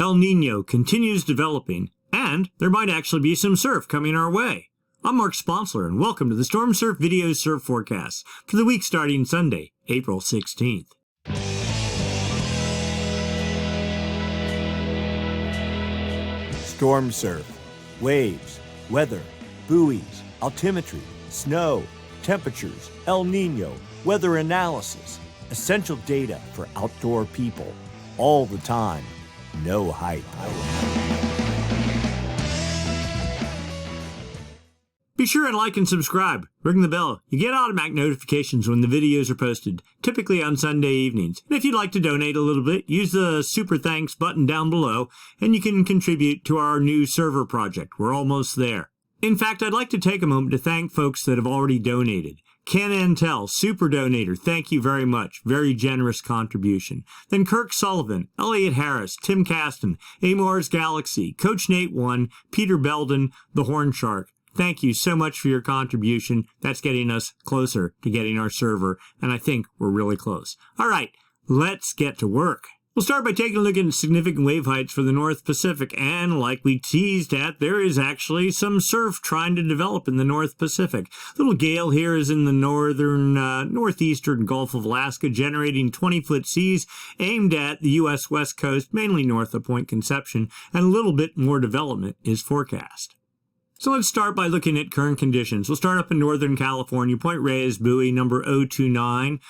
El Nino continues developing, and there might actually be some surf coming our way. I'm Mark Sponsler, and welcome to the Stormsurf Video Surf Forecast for the week starting Sunday, April 16th. Stormsurf, waves, weather, buoys, altimetry, snow, temperatures, El Nino, weather analysis, essential data for outdoor people, all the time, no hype. Be sure and like and subscribe. Ring the bell. You get automatic notifications when the videos are posted, typically on Sunday evenings. And if you'd like to donate a little bit, use the Super Thanks button down below, and you can contribute to our new server project. We're almost there. In fact, I'd like to take a moment to thank folks that have already donated. Ken Antel, super donator, thank you very much. Very generous contribution. Then Kirk Sullivan, Elliot Harris, Tim Caston, Amor's Galaxy, Coach Nate 1, Peter Belden, The Horn Shark. Thank you so much for your contribution. That's getting us closer to getting our server, and I think we're really close. All right, let's get to work. We'll start by taking a look at significant wave heights for the North Pacific, and like we teased at, there is actually some surf trying to develop in the North Pacific. Little gale here is in the northeastern Gulf of Alaska, generating 20-foot seas aimed at the U.S. West Coast, mainly north of Point Conception, and a little bit more development is forecast. So let's start by looking at current conditions. We'll start up in Northern California. Point Reyes buoy number 029.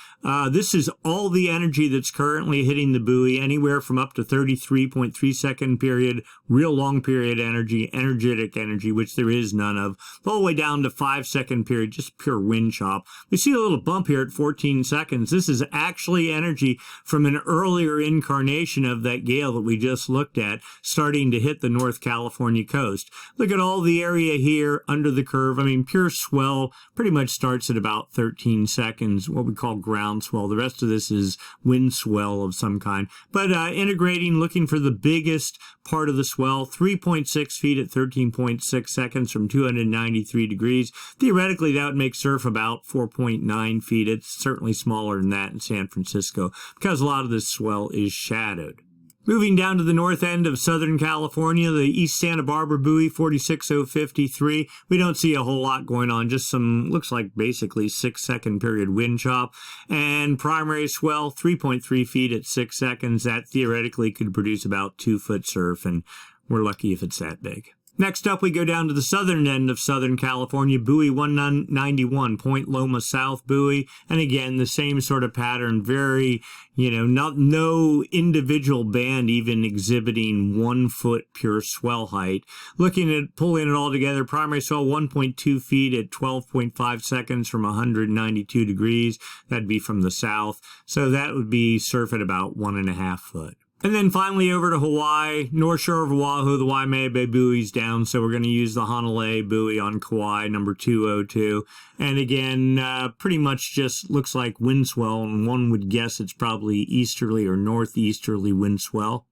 This is all the energy that's currently hitting the buoy, anywhere from up to 33.3 second period, real long period energy, energetic energy, which there is none of, all the way down to 5 second period, just pure wind chop. We see a little bump here at 14 seconds. This is actually energy from an earlier incarnation of that gale that we just looked at, starting to hit the North California coast. Look at all the area here under the curve. I mean, pure swell pretty much starts at about 13 seconds, what we call ground swell. The rest of this is wind swell of some kind. But integrating, looking for the biggest part of the swell, 3.6 feet at 13.6 seconds from 293 degrees. Theoretically, that would make surf about 4.9 feet. It's certainly smaller than that in San Francisco because a lot of this swell is shadowed. Moving down to the north end of Southern California, the East Santa Barbara buoy, 46053. We don't see a whole lot going on, just some, looks like basically 6 second period wind chop. And primary swell, 3.3 feet at 6 seconds. That theoretically could produce about 2-foot surf, and we're lucky if it's that big. Next up, we go down to the southern end of Southern California, buoy 191, Point Loma South buoy. And again, the same sort of pattern, very, no individual band even exhibiting 1 foot pure swell height. Looking at pulling it all together, primary swell 1.2 feet at 12.5 seconds from 192 degrees. That'd be from the south. So that would be surf at about 1.5 foot. And then finally over to Hawaii, north shore of Oahu, the Waimea Bay buoy's down, so we're going to use the Honolulu buoy on Kauai, number 202. And again, pretty much just looks like wind swell, and one would guess it's probably easterly or northeasterly wind swell.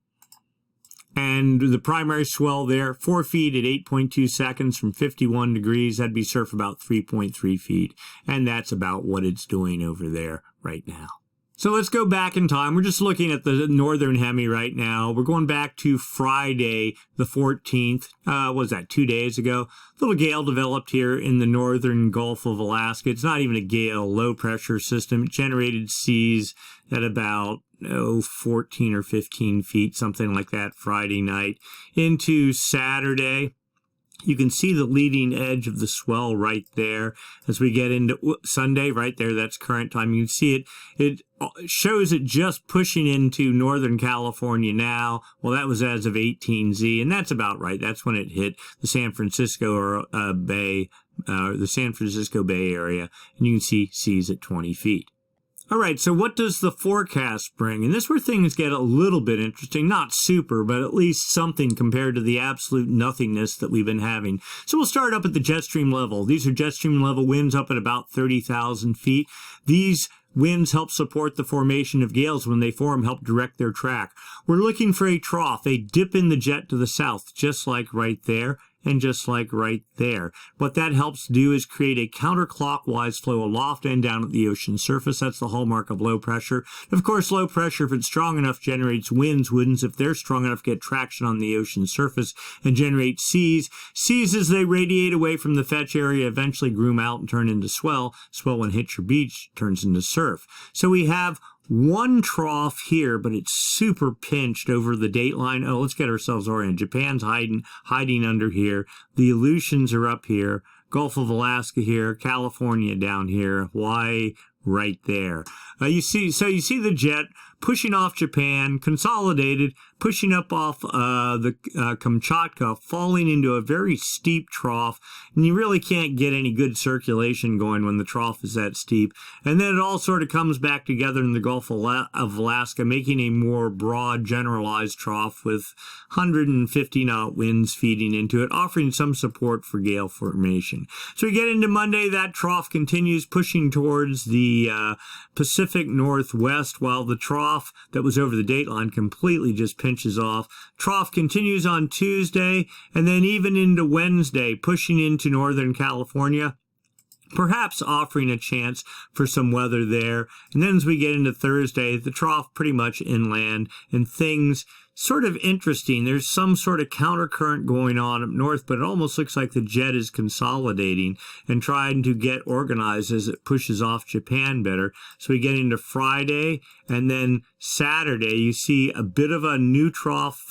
And the primary swell there, 4 feet at 8.2 seconds from 51 degrees. That'd be surf about 3.3 feet. And that's about what it's doing over there right now. So let's go back in time. We're just looking at the northern hemi right now. We're going back to Friday, the 14th. What was that, 2 days ago? A little gale developed here in the northern Gulf of Alaska. It's not even a gale, low pressure system. It generated seas at about 14 or 15 feet, something like that, Friday night. Into Saturday, you can see the leading edge of the swell right there. As we get into Sunday, right there, that's current time. You can see it. It shows it just pushing into Northern California now. Well, that was as of 18Z, and that's about right. That's when it hit the San Francisco Bay area, and you can see seas at 20 feet. All right, so what does the forecast bring? And this is where things get a little bit interesting. Not super, but at least something compared to the absolute nothingness that we've been having. So we'll start up at the Jetstream level. These are Jetstream level winds up at about 30,000 feet. These winds help support the formation of gales. When they form, help direct their track. We're looking for a trough, a dip in the jet to the south, just like right there. and just like right there. What that helps do is create a counterclockwise flow aloft and down at the ocean surface. That's the hallmark of low pressure. Of course, low pressure, if it's strong enough, generates winds. Winds, if they're strong enough, get traction on the ocean surface and generate seas. Seas, as they radiate away from the fetch area, eventually groom out and turn into swell. Swell, when it hits your beach, turns into surf. So we have one trough here, but it's super pinched over the dateline. Oh, let's get ourselves oriented. Japan's hiding under here. The Aleutians are up here. Gulf of Alaska here. California down here. Hawaii right there. You see the jet pushing off Japan, consolidated, pushing up off the Kamchatka, falling into a very steep trough, and you really can't get any good circulation going when the trough is that steep. And then it all sort of comes back together in the Gulf of Alaska, making a more broad, generalized trough with 150 knot winds feeding into it, offering some support for gale formation. So we get into Monday, that trough continues pushing towards the Pacific Northwest, while the trough that was over the dateline completely just pinches off. Trough continues on Tuesday, and then even into Wednesday, pushing into Northern California, perhaps offering a chance for some weather there. And then as we get into Thursday, the trough pretty much inland, and things sort of interesting. There's some sort of countercurrent going on up north, but it almost looks like the jet is consolidating and trying to get organized as it pushes off Japan better. So we get into Friday, and then Saturday, you see a bit of a new trough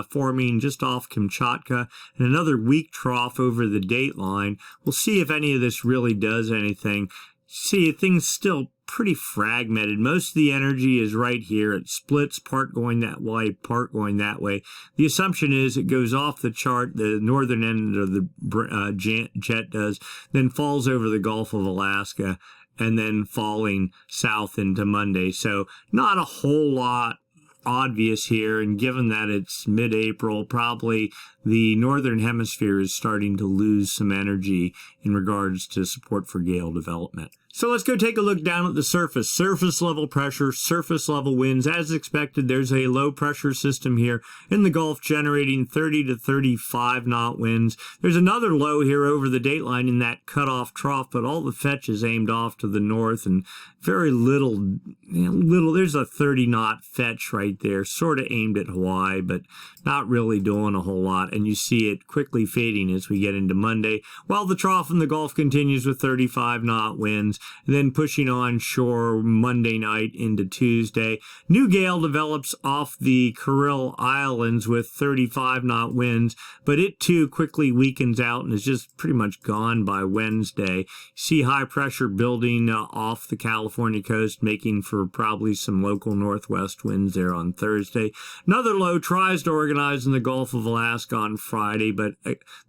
forming just off Kamchatka, and another weak trough over the dateline. We'll see if any of this really does anything. See, things still pretty fragmented. Most of the energy is right here. It splits, part going that way, part going that way. The assumption is it goes off the chart, the northern end of the jet does, then falls over the Gulf of Alaska, and then falling south into Monday. So not a whole lot obvious here, and given that it's mid-April, probably the northern hemisphere is starting to lose some energy in regards to support for gale development. So let's go take a look down at the surface. Surface level pressure, surface level winds. As expected, there's a low pressure system here in the Gulf generating 30 to 35 knot winds. There's another low here over the dateline in that cutoff trough, but all the fetch is aimed off to the north, and very little, there's a 30 knot fetch right there, sort of aimed at Hawaii, but not really doing a whole lot. And you see it quickly fading as we get into Monday, while the trough in the Gulf continues with 35 knot winds, then pushing on shore Monday night into Tuesday. New gale develops off the Kuril Islands with 35 knot winds, but it too quickly weakens out and is just pretty much gone by Wednesday. See high pressure building off the California coast, making for probably some local northwest winds there on Thursday. Another low tries to organize in the Gulf of Alaska on Friday, but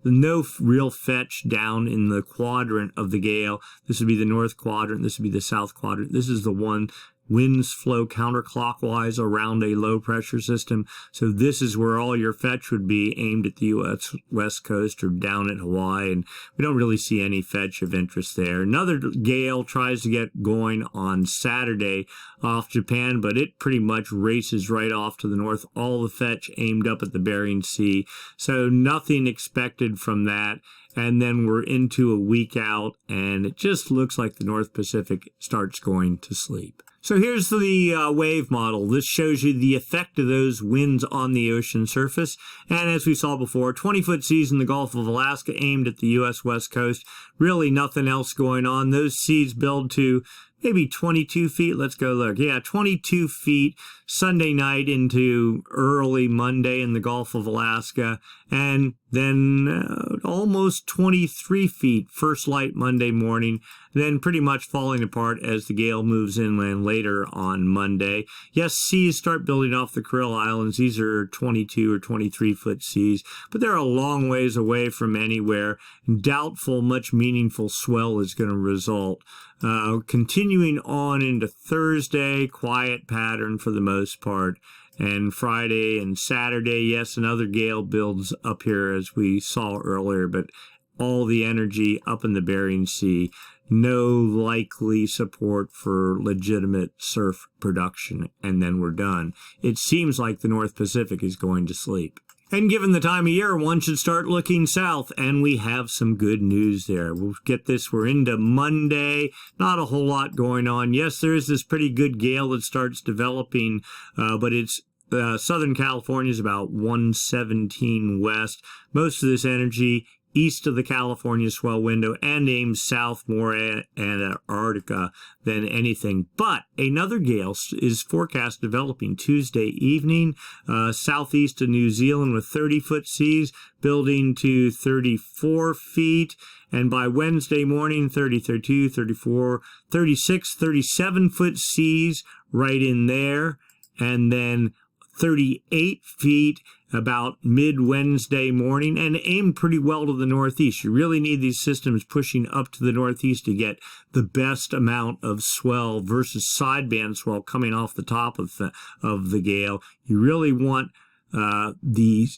no real fetch down in the quadrant of the gale. This would be the north quadrant, this would be the south quadrant. This is the one winds flow counterclockwise around a low pressure system. So this is where all your fetch would be aimed at the U.S. West Coast or down at Hawaii, and we don't really see any fetch of interest there. Another gale tries to get going on Saturday off Japan, but it pretty much races right off to the north. All the fetch aimed up at the Bering Sea. So nothing expected from that. And then we're into a week out, and it just looks like the North Pacific starts going to sleep. So here's the wave model. This shows you the effect of those winds on the ocean surface. And as we saw before, 20-foot seas in the Gulf of Alaska aimed at the U.S. West Coast. Really nothing else going on. Those seas build to maybe 22 feet. Let's go look. Yeah, 22 feet Sunday night into early Monday in the Gulf of Alaska. And then almost 23 feet first light Monday morning, then pretty much falling apart as the gale moves inland later on Monday. Yes, seas start building off the Kuril Islands. These are 22 or 23 foot seas, but they're a long ways away from anywhere. Doubtful much meaningful swell is going to result. Continuing on into Thursday, quiet pattern for the most part. And Friday and Saturday, yes, another gale builds up here as we saw earlier, but all the energy up in the Bering Sea. No likely support for legitimate surf production, and then we're done. It seems like the North Pacific is going to sleep. And given the time of year, one should start looking south, and we have some good news there. We'll get this. We're into Monday. Not a whole lot going on. Yes, there is this pretty good gale that starts developing, but it's Southern California is about 117 west. Most of this energy east of the California swell window and aims south more at Antarctica than anything. But another gale is forecast developing Tuesday evening, southeast of New Zealand with 30-foot seas, building to 34 feet. And by Wednesday morning, 30, 32, 34, 36, 37-foot seas right in there. And then 38 feet about mid-Wednesday morning, and aim pretty well to the northeast. You really need these systems pushing up to the northeast to get the best amount of swell versus sideband swell coming off the top of the gale. You really want the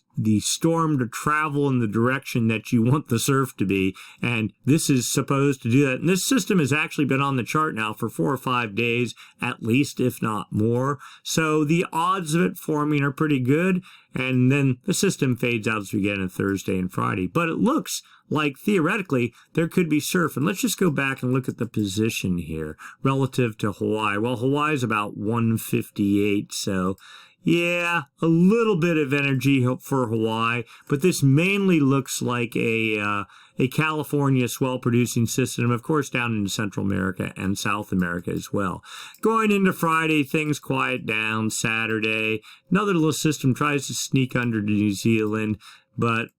storm to travel in the direction that you want the surf to be, and this is supposed to do that. And this system has actually been on the chart now for 4 or 5 days at least, if not more. So the odds of it forming are pretty good, and then the system fades out as we get into Thursday and Friday. But it looks like theoretically there could be surf. And let's just go back and look at the position here relative to Hawaii. Well, Hawaii is about 158, so yeah, a little bit of energy for Hawaii, but this mainly looks like a California swell-producing system, of course, down in Central America and South America as well. Going into Friday, things quiet down. Saturday, another little system tries to sneak under New Zealand, but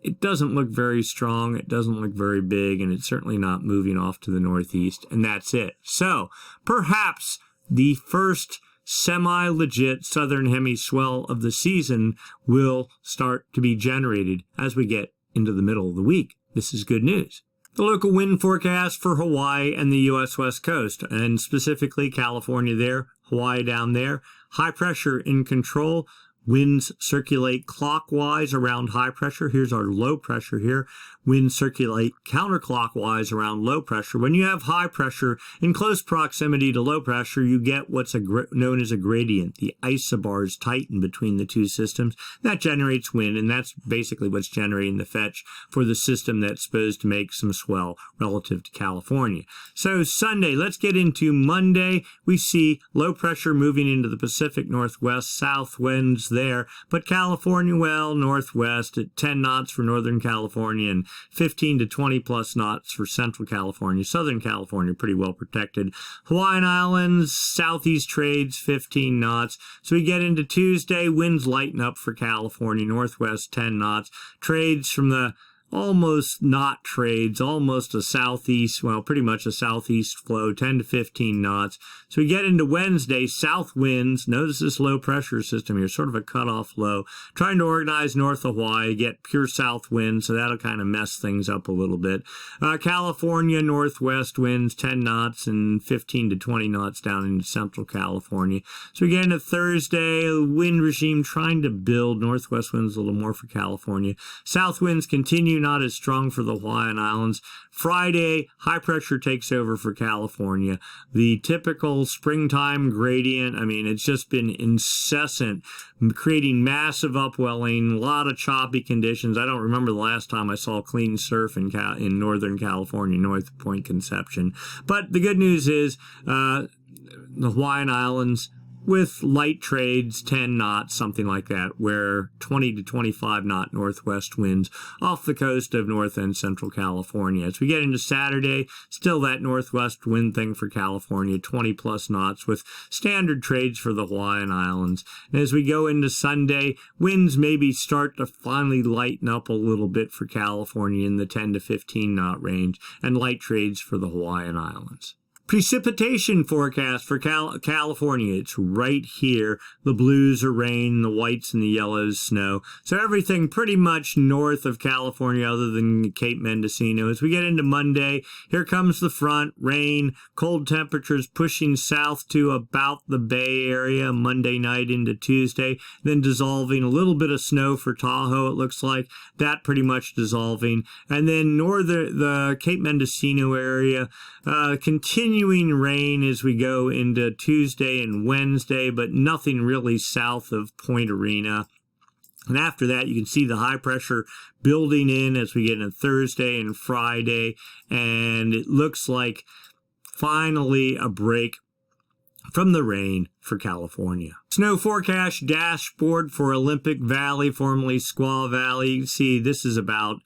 it doesn't look very strong, it doesn't look very big, and it's certainly not moving off to the northeast, and that's it. So, perhaps the first semi-legit southern hemi swell of the season will start to be generated as we get into the middle of the week. This is good news. The local wind forecast for Hawaii and the U.S. West Coast, and specifically California there, Hawaii down there. High pressure in control. Winds circulate clockwise around high pressure. Here's our low pressure here. Winds circulate counterclockwise around low pressure. When you have high pressure in close proximity to low pressure, you get what's known as a gradient. The isobars tighten between the two systems. That generates wind, and that's basically what's generating the fetch for the system that's supposed to make some swell relative to California. So Sunday, let's get into Monday. We see low pressure moving into the Pacific Northwest, south winds there, but California, well, northwest at 10 knots for Northern California and 15 to 20 plus knots for Central California. Southern California pretty well protected. Hawaiian Islands, southeast trades 15 knots. So we get into Tuesday, winds lighten up for California, northwest 10 knots. Trades from the almost not trades, almost a southeast, well, pretty much a southeast flow, 10 to 15 knots. So we get into Wednesday, south winds. Notice this low pressure system here, sort of a cutoff low. Trying to organize north of Hawaii, get pure south winds, so that'll kind of mess things up a little bit. California, northwest winds, 10 knots and 15 to 20 knots down into Central California. So we get into Thursday, wind regime trying to build. Northwest winds a little more for California. South winds continue, not as strong for the Hawaiian Islands. Friday, high pressure takes over for California. The typical springtime gradient, I mean, it's just been incessant, creating massive upwelling, a lot of choppy conditions. I don't remember the last time I saw clean surf in Northern California, North Point Conception. But the good news is the Hawaiian Islands, with light trades, 10 knots, something like that, where 20 to 25 knot northwest winds off the coast of North and Central California. As we get into Saturday, still that northwest wind thing for California, 20 plus knots with standard trades for the Hawaiian Islands. And as we go into Sunday, winds maybe start to finally lighten up a little bit for California in the 10 to 15 knot range, and light trades for the Hawaiian Islands. Precipitation forecast for California. It's right here. The blues are rain, the whites and the yellows snow. So everything pretty much north of California other than Cape Mendocino. As we get into Monday, here comes the front, rain, cold temperatures pushing south to about the Bay Area Monday night into Tuesday, then dissolving. A little bit of snow for Tahoe, it looks like. That pretty much dissolving. And then the Cape Mendocino area, continuing rain as we go into Tuesday and Wednesday, but nothing really south of Point Arena. And after that, you can see the high pressure building in as we get into Thursday and Friday. And it looks like finally a break from the rain for California. Snow forecast dashboard for Olympic Valley, formerly Squaw Valley. You can see this is about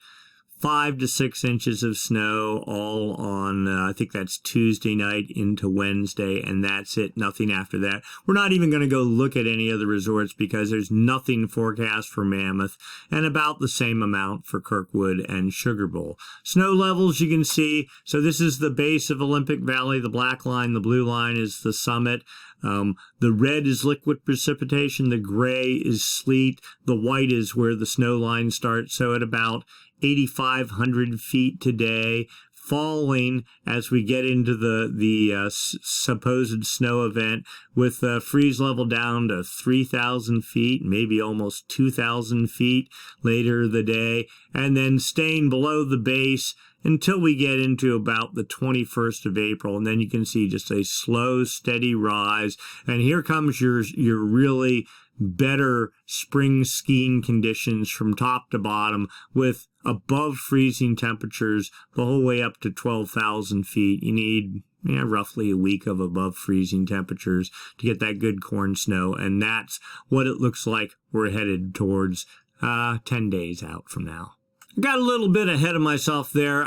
5 to 6 inches of snow all on, I think that's Tuesday night into Wednesday, and that's it. Nothing after that. We're not even going to go look at any other resorts because there's nothing forecast for Mammoth, and about the same amount for Kirkwood and Sugar Bowl. Snow levels you can see. So this is the base of Olympic Valley. The black line, the blue line is the summit. The red is liquid precipitation. The gray is sleet. The white is where the snow line starts. So at about 8,500 feet today, falling as we get into the supposed snow event, with freeze level down to 3,000 feet, maybe almost 2,000 feet later the day, and then staying below the base until we get into about the 21st of April. And then you can see just a slow, steady rise. And here comes your really better spring skiing conditions from top to bottom, with above freezing temperatures the whole way up to 12,000 feet. You need roughly a week of above freezing temperatures to get that good corn snow. And that's what it looks like we're headed towards 10 days out from now. Got a little bit ahead of myself there.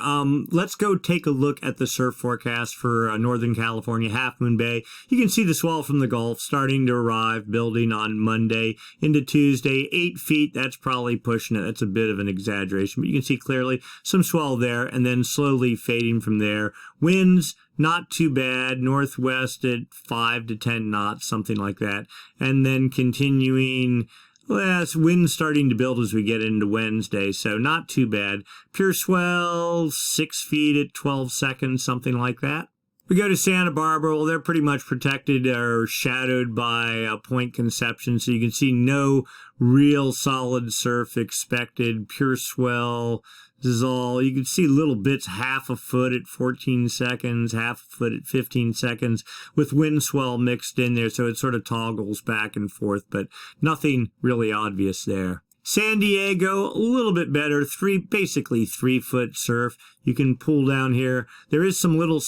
Let's go take a look at the surf forecast for Northern California, Half Moon Bay. You can see the swell from the Gulf starting to arrive, building on Monday into Tuesday. 8 feet, that's probably pushing it. That's a bit of an exaggeration, but you can see clearly some swell there, and then slowly fading from there. Winds, not too bad, northwest at 5 to 10 knots, something like that. And then continuing. Well, it's wind starting to build as we get into Wednesday, so not too bad. Pure swell, 6 feet at 12 seconds, something like that. We go to Santa Barbara. Well, they're pretty much protected or shadowed by Point Conception, so you can see no real solid surf expected. Pure swell. This is all, you can see little bits, half a foot at 14 seconds, half a foot at 15 seconds, with wind swell mixed in there, so it sort of toggles back and forth, but nothing really obvious there. San Diego, a little bit better, basically 3-foot surf. You can pull down here. There is some little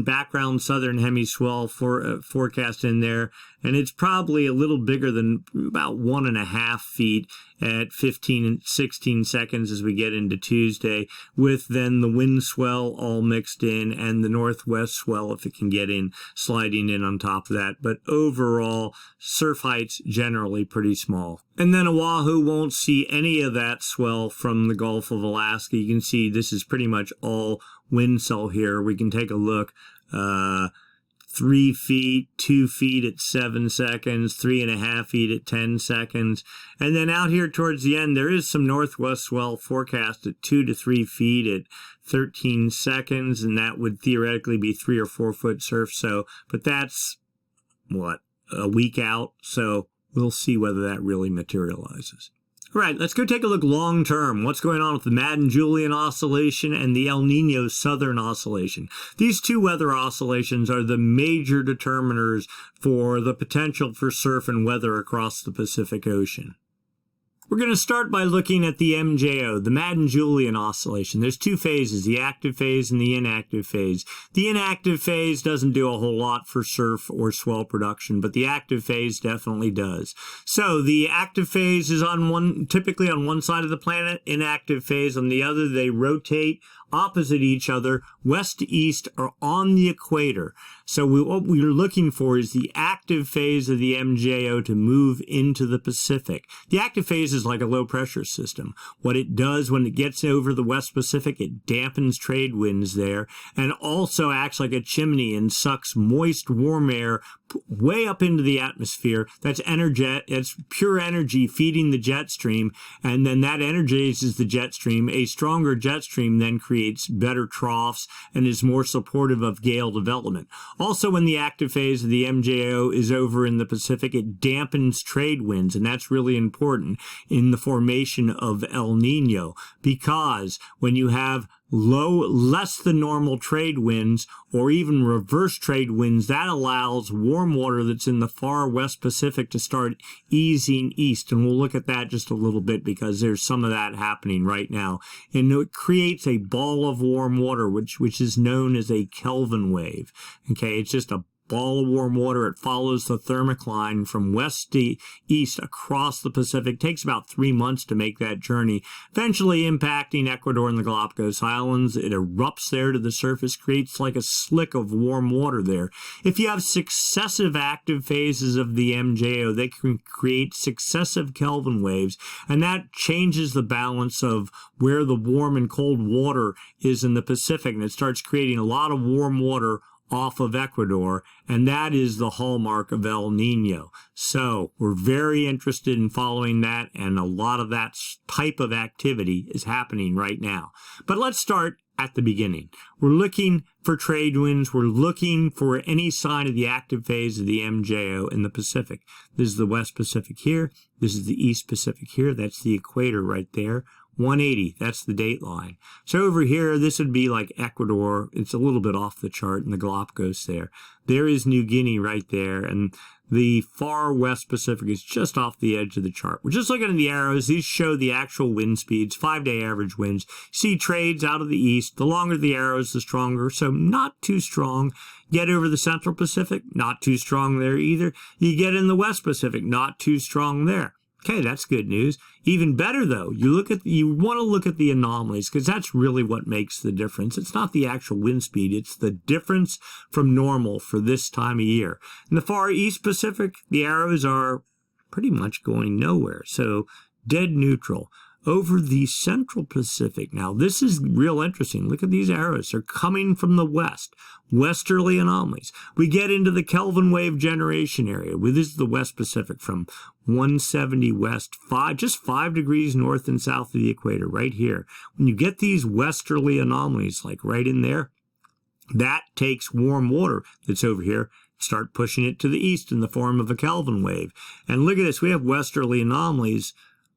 background southern hemiswell forecast in there, and it's probably a little bigger than about 1.5 feet at 15 and 16 seconds as we get into Tuesday, with then the wind swell all mixed in and the northwest swell, if it can get in, sliding in on top of that. But overall, surf heights generally pretty small. And then Oahu won't see any of that swell from the Gulf of Alaska. You can see this is pretty much all wind swell here. We can take a look. 3 feet, 2 feet at 7 seconds, 3.5 feet at 10 seconds. And then out here towards the end, there is some northwest swell forecast at 2 to 3 feet at 13 seconds, and that would theoretically be 3 or 4 foot surf. So, but that's, what, a week out? So we'll see whether that really materializes. All right, let's go take a look long term. What's going on with the Madden Julian Oscillation and the El Nino Southern Oscillation? These two weather oscillations are the major determiners for the potential for surf and weather across the Pacific Ocean. We're going to start by looking at the MJO, the Madden Julian Oscillation. There's two phases, the active phase and the inactive phase. The inactive phase doesn't do a whole lot for surf or swell production, but the active phase definitely does. So the active phase is typically on one side of the planet, inactive phase on the other. They rotate opposite each other, west to east, or on the equator. So what we're looking for is the active phase of the MJO to move into the Pacific. The active phase is like a low pressure system. What it does when it gets over the West Pacific, it dampens trade winds there, and also acts like a chimney and sucks moist, warm air way up into the atmosphere. That's it's pure energy feeding the jet stream, and then that energizes the jet stream. A stronger jet stream then creates better troughs and is more supportive of gale development. Also, when the active phase of the MJO is over in the Pacific, it dampens trade winds, and that's really important in the formation of El Nino, because when you have less than normal trade winds or even reverse trade winds. That allows warm water that's in the far West Pacific to start easing east. And we'll look at that just a little bit because there's some of that happening right now. And it creates a ball of warm water, which is known as a Kelvin wave. Okay, it's just a ball of warm water. It follows the thermocline from west to east across the Pacific. It takes about 3 months to make that journey, eventually impacting Ecuador and the Galapagos Islands. It erupts there to the surface, creates like a slick of warm water there. If you have successive active phases of the MJO, they can create successive Kelvin waves, and that changes the balance of where the warm and cold water is in the Pacific, and it starts creating a lot of warm water off of Ecuador, and that is the hallmark of El Nino. So we're very interested in following that, and a lot of that type of activity is happening right now. But let's start at the beginning. We're looking for trade winds. We're looking for any sign of the active phase of the MJO in the Pacific. This is the West Pacific here. This is the East Pacific here. That's the equator right there. 180, that's the date line. So over here, this would be like Ecuador. It's a little bit off the chart in the Galapagos there. There is New Guinea right there, and the far West Pacific is just off the edge of the chart. We're just looking at the arrows. These show the actual wind speeds, 5-day average winds. See trades out of the east. The longer the arrows, the stronger, so not too strong. Get over the Central Pacific, not too strong there either. You get in the West Pacific, not too strong there. Okay, that's good news. Even better, though, you want to look at the anomalies, because that's really what makes the difference. It's not the actual wind speed. It's the difference from normal for this time of year. In the far East Pacific, the arrows are pretty much going nowhere, so dead neutral. Over the Central Pacific, now this is real interesting. Look at these arrows. They're coming from the west. Westerly anomalies. We get into the Kelvin wave generation area. This is the West Pacific from 170 west, just 5 degrees north and south of the equator, right here. When you get these westerly anomalies, like right in there, that takes warm water that's over here, start pushing it to the east in the form of a Kelvin wave. And look at this. We have westerly anomalies,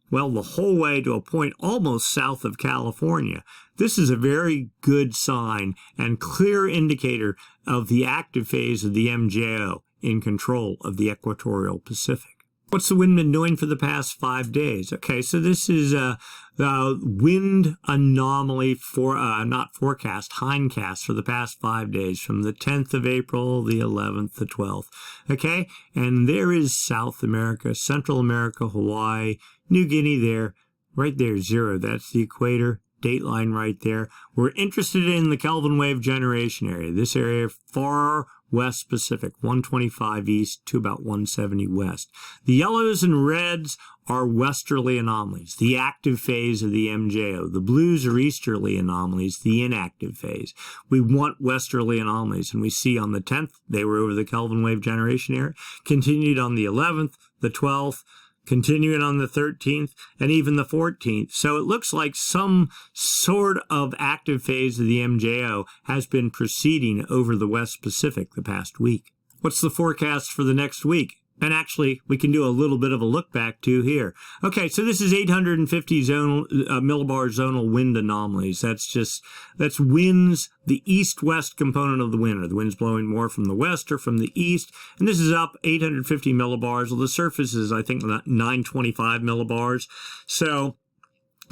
well, the whole way to a point almost south of California. This is a very good sign and clear indicator of the active phase of the MJO in control of the equatorial Pacific. What's the wind been doing for the past 5 days? Okay, so this is the wind anomaly not forecast, Hindcast for the past 5 days, from the 10th of April, the 11th, the 12th. Okay, and there is South America, Central America, Hawaii, New Guinea there, right there, 0. That's the equator. Date line right there. We're interested in the Kelvin wave generation area. This area far West Pacific, 125 east to about 170 west. The yellows and reds are westerly anomalies, the active phase of the MJO. The blues are easterly anomalies, the inactive phase. We want westerly anomalies, and we see on the 10th, they were over the Kelvin wave generation area, continued on the 11th, the 12th, continuing on the 13th, and even the 14th. So it looks like some sort of active phase of the MJO has been proceeding over the West Pacific the past week. What's the forecast for the next week? And actually, we can do a little bit of a look back too here. Okay, so this is 850 millibar zonal wind anomalies. That's winds, the east-west component of the wind. Are the winds blowing more from the west or from the east? And this is up 850 millibars. Well, the surface is, I think, 925 millibars. So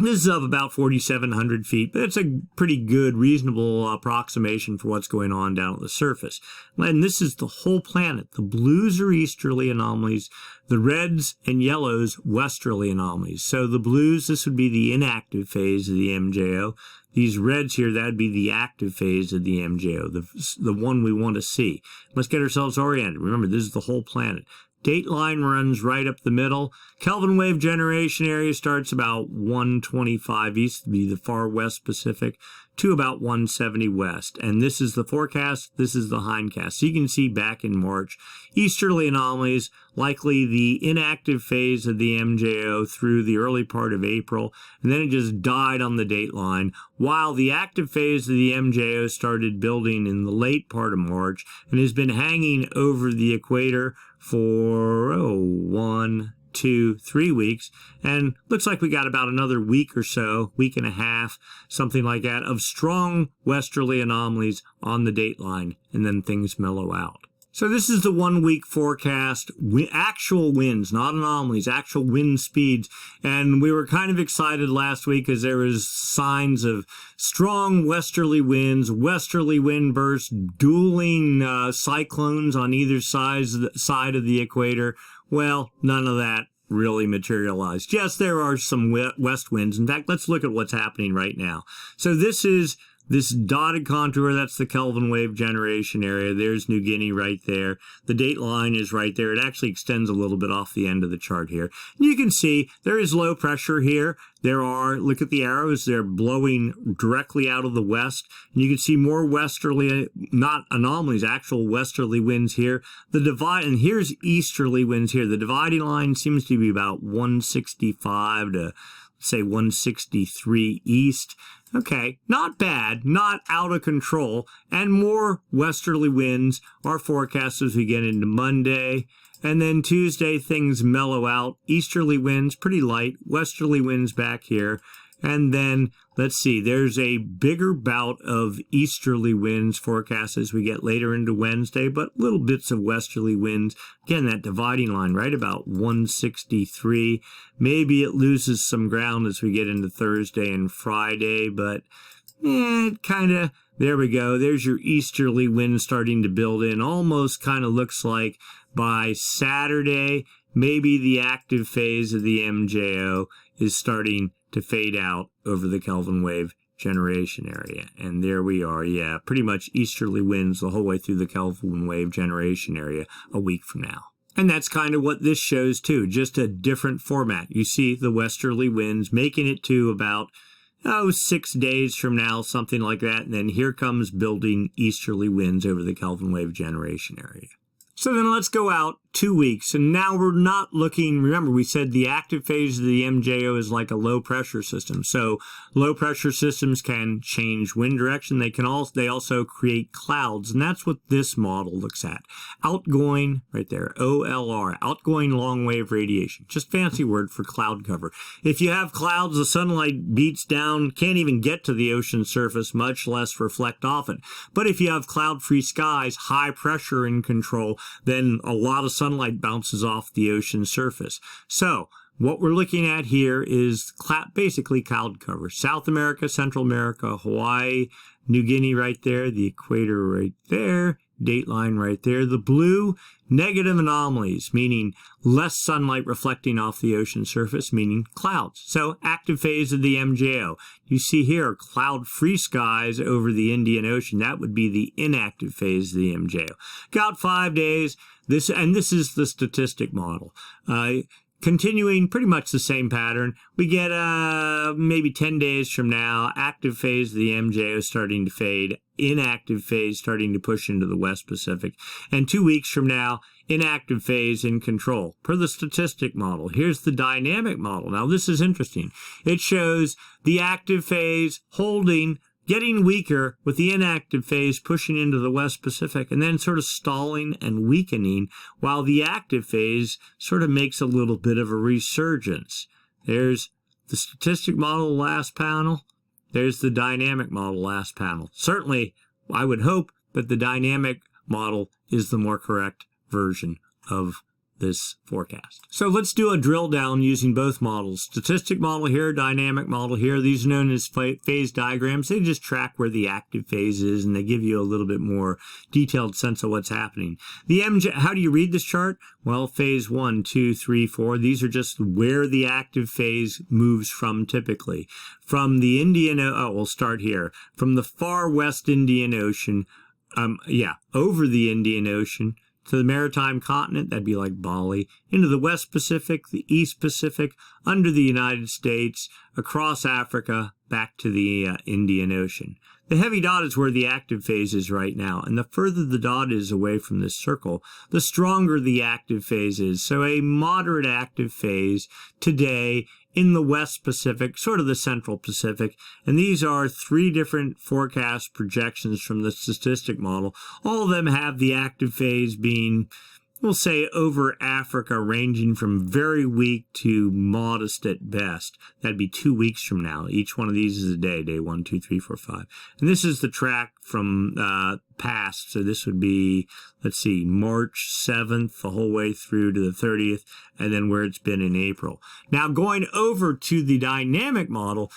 this is up about 4,700 feet, but it's a pretty good, reasonable approximation for what's going on down at the surface. And this is the whole planet. The blues are easterly anomalies, the reds and yellows, westerly anomalies. So the blues, this would be the inactive phase of the MJO. These reds here, that'd be the active phase of the MJO, the one we want to see. Let's get ourselves oriented. Remember, this is the whole planet. Date line runs right up the middle. Kelvin wave generation area starts about 125 east, to be the far West Pacific, to about 170 west. And this is the forecast. This is the Hindcast. So you can see back in March, easterly anomalies, likely the inactive phase of the MJO through the early part of April, and then it just died on the date line, while the active phase of the MJO started building in the late part of March and has been hanging over the equator for 1, 2, 3 weeks, and looks like we got about another week or so, week and a half, something like that, of strong westerly anomalies on the date line, and then things mellow out. So this is the 1 week forecast, actual winds, not anomalies, actual wind speeds. And we were kind of excited last week because there was signs of strong westerly winds, westerly wind bursts, dueling cyclones on either side of the equator. Well, none of that really materialized. Yes, there are some west winds. In fact, let's look at what's happening right now. So this is this dotted contour, that's the Kelvin wave generation area. There's New Guinea right there. The date line is right there. It actually extends a little bit off the end of the chart here. And you can see there is low pressure here. Look at the arrows, they're blowing directly out of the west. And you can see more westerly, not anomalies, actual westerly winds here. And here's easterly winds here. The dividing line seems to be about 165 to, say, 163 east. Okay, not bad, not out of control, and more westerly winds are forecast as we get into Monday. And then Tuesday, things mellow out. Easterly winds, pretty light. Westerly winds back here. And then, let's see, there's a bigger bout of easterly winds forecast as we get later into Wednesday, but little bits of westerly winds. Again, that dividing line right about 163. Maybe it loses some ground as we get into Thursday and Friday, but there we go. There's your easterly wind starting to build in. Almost kind of looks like by Saturday, maybe the active phase of the MJO is starting to fade out over the Kelvin wave generation area. And there we are, yeah, pretty much easterly winds the whole way through the Kelvin wave generation area a week from now. And that's kind of what this shows too, just a different format. You see the westerly winds making it to about 6 days from now, something like that. And then here comes building easterly winds over the Kelvin wave generation area. So then let's go out 2 weeks, and now we're not looking, remember we said the active phase of the MJO is like a low pressure system. So low pressure systems can change wind direction. They also create clouds, and that's what this model looks at. Outgoing, right there, OLR, outgoing long wave radiation. Just fancy word for cloud cover. If you have clouds, the sunlight beats down, can't even get to the ocean surface, much less reflect off it. But if you have cloud-free skies, high pressure in control, then a lot of sunlight bounces off the ocean surface. So what we're looking at here is basically cloud cover. South America, Central America, Hawaii, New Guinea right there, the equator right there, dateline right there. The blue, negative anomalies, meaning less sunlight reflecting off the ocean surface, meaning clouds. So active phase of the MJO. You see here cloud-free skies over the Indian Ocean. That would be the inactive phase of the MJO. Got 5 days. This is the statistic model. Continuing pretty much the same pattern. We get maybe 10 days from now, active phase of the MJO starting to fade, inactive phase starting to push into the West Pacific, and 2 weeks from now, inactive phase in control. Per the statistic model, here's the dynamic model. Now this is interesting. It shows the active phase holding, getting weaker with the inactive phase pushing into the West Pacific and then sort of stalling and weakening while the active phase sort of makes a little bit of a resurgence. There's the statistic model last panel. There's the dynamic model last panel. Certainly, I would hope that the dynamic model is the more correct version of this forecast. So let's do a drill down using both models. Statistic model here, dynamic model here. These are known as phase diagrams. They just track where the active phase is and they give you a little bit more detailed sense of what's happening. How do you read this chart? Well, phase 1, 2, 3, 4. These are just where the active phase moves from typically. From the we'll start here. From the far west Indian Ocean, over the Indian Ocean, to the maritime continent, that'd be like Bali, into the West Pacific, the East Pacific, under the United States, across Africa, back to the Indian Ocean. The heavy dot is where the active phase is right now, and the further the dot is away from this circle, the stronger the active phase is. So a moderate active phase today in the West Pacific, sort of the Central Pacific, and these are 3 different forecast projections from the statistic model. All of them have the active phase being we'll say over Africa, ranging from very weak to modest at best. That'd be 2 weeks from now. Each one of these is a day, day 1, 2, 3, 4, 5. And this is the track from past. So this would be, let's see, March 7th, the whole way through to the 30th, and then where it's been in April. Now going over to the dynamic model,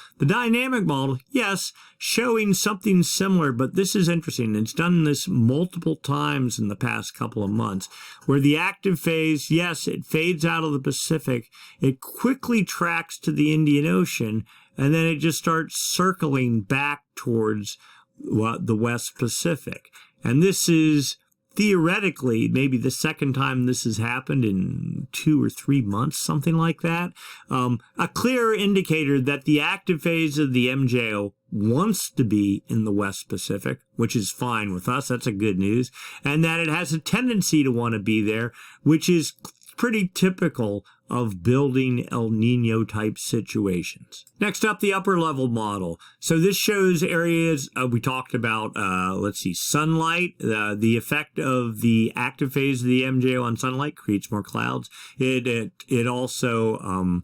yes, showing something similar, but this is interesting. It's done this multiple times in the past couple of months, where the active phase, yes, it fades out of the Pacific, it quickly tracks to the Indian Ocean, and then it just starts circling back towards the West Pacific. And this is theoretically maybe the second time this has happened in 2 or 3 months, something like that. A clear indicator that the active phase of the MJO wants to be in the West Pacific, which is fine with us. That's a good news. And that it has a tendency to want to be there, which is pretty typical of building El Nino type situations. Next up, the upper level model. So this shows areas we talked about, let's see, sunlight, the effect of the active phase of the MJO on sunlight creates more clouds. It also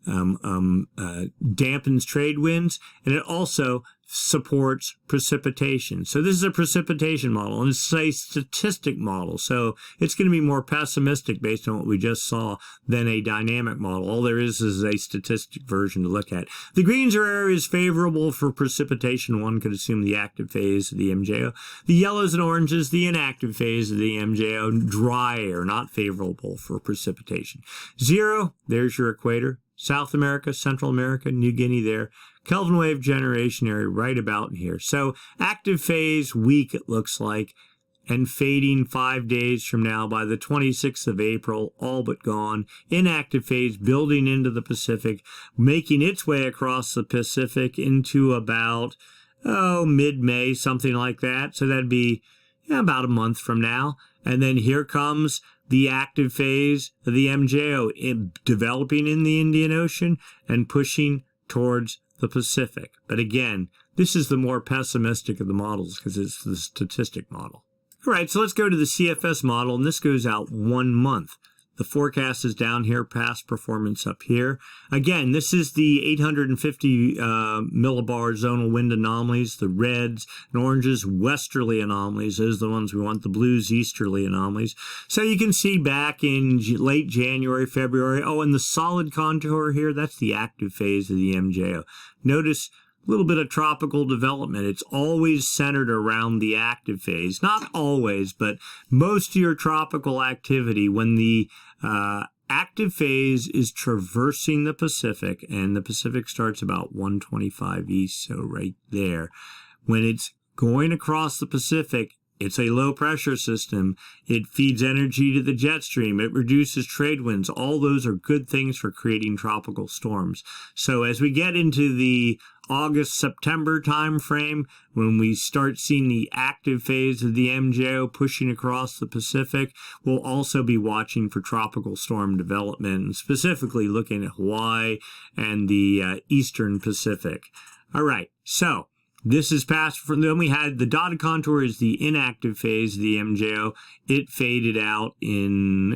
dampens trade winds, and it also supports precipitation. So this is a precipitation model, and it's a statistic model. So it's going to be more pessimistic based on what we just saw than a dynamic model. All there is a statistic version to look at. The greens are areas favorable for precipitation. One could assume the active phase of the MJO. The yellows and oranges, the inactive phase of the MJO, dry air, not favorable for precipitation. 0, there's your equator. South America, Central America, New Guinea there. Kelvin wave generation area right about in here. So active phase weak, it looks like, and fading 5 days from now by the 26th of April, all but gone. Inactive phase building into the Pacific, making its way across the Pacific into about, mid-May, something like that. So that'd be about a month from now. And then here comes the active phase of the MJO developing in the Indian Ocean and pushing towards the Pacific. But again, this is the more pessimistic of the models because it's the statistic model. All right, so let's go to the CFS model, and this goes out 1 month. The forecast is down here, past performance up here. Again, this is the 850 millibar zonal wind anomalies, the reds and oranges, westerly anomalies. Those are the ones we want, the blues, easterly anomalies. So you can see back in late January, February, and the solid contour here, that's the active phase of the MJO. Notice a little bit of tropical development. It's always centered around the active phase. Not always, but most of your tropical activity, when the active phase is traversing the Pacific, and the Pacific starts about 125 east, so right there. When it's going across the Pacific, it's a low pressure system. It feeds energy to the jet stream. It reduces trade winds. All those are good things for creating tropical storms. So as we get into the August-September time frame, when we start seeing the active phase of the MJO pushing across the Pacific, we'll also be watching for tropical storm development, and specifically looking at Hawaii and the eastern Pacific. All right, so this is past. Then we had the dotted contour is the inactive phase of the MJO. It faded out in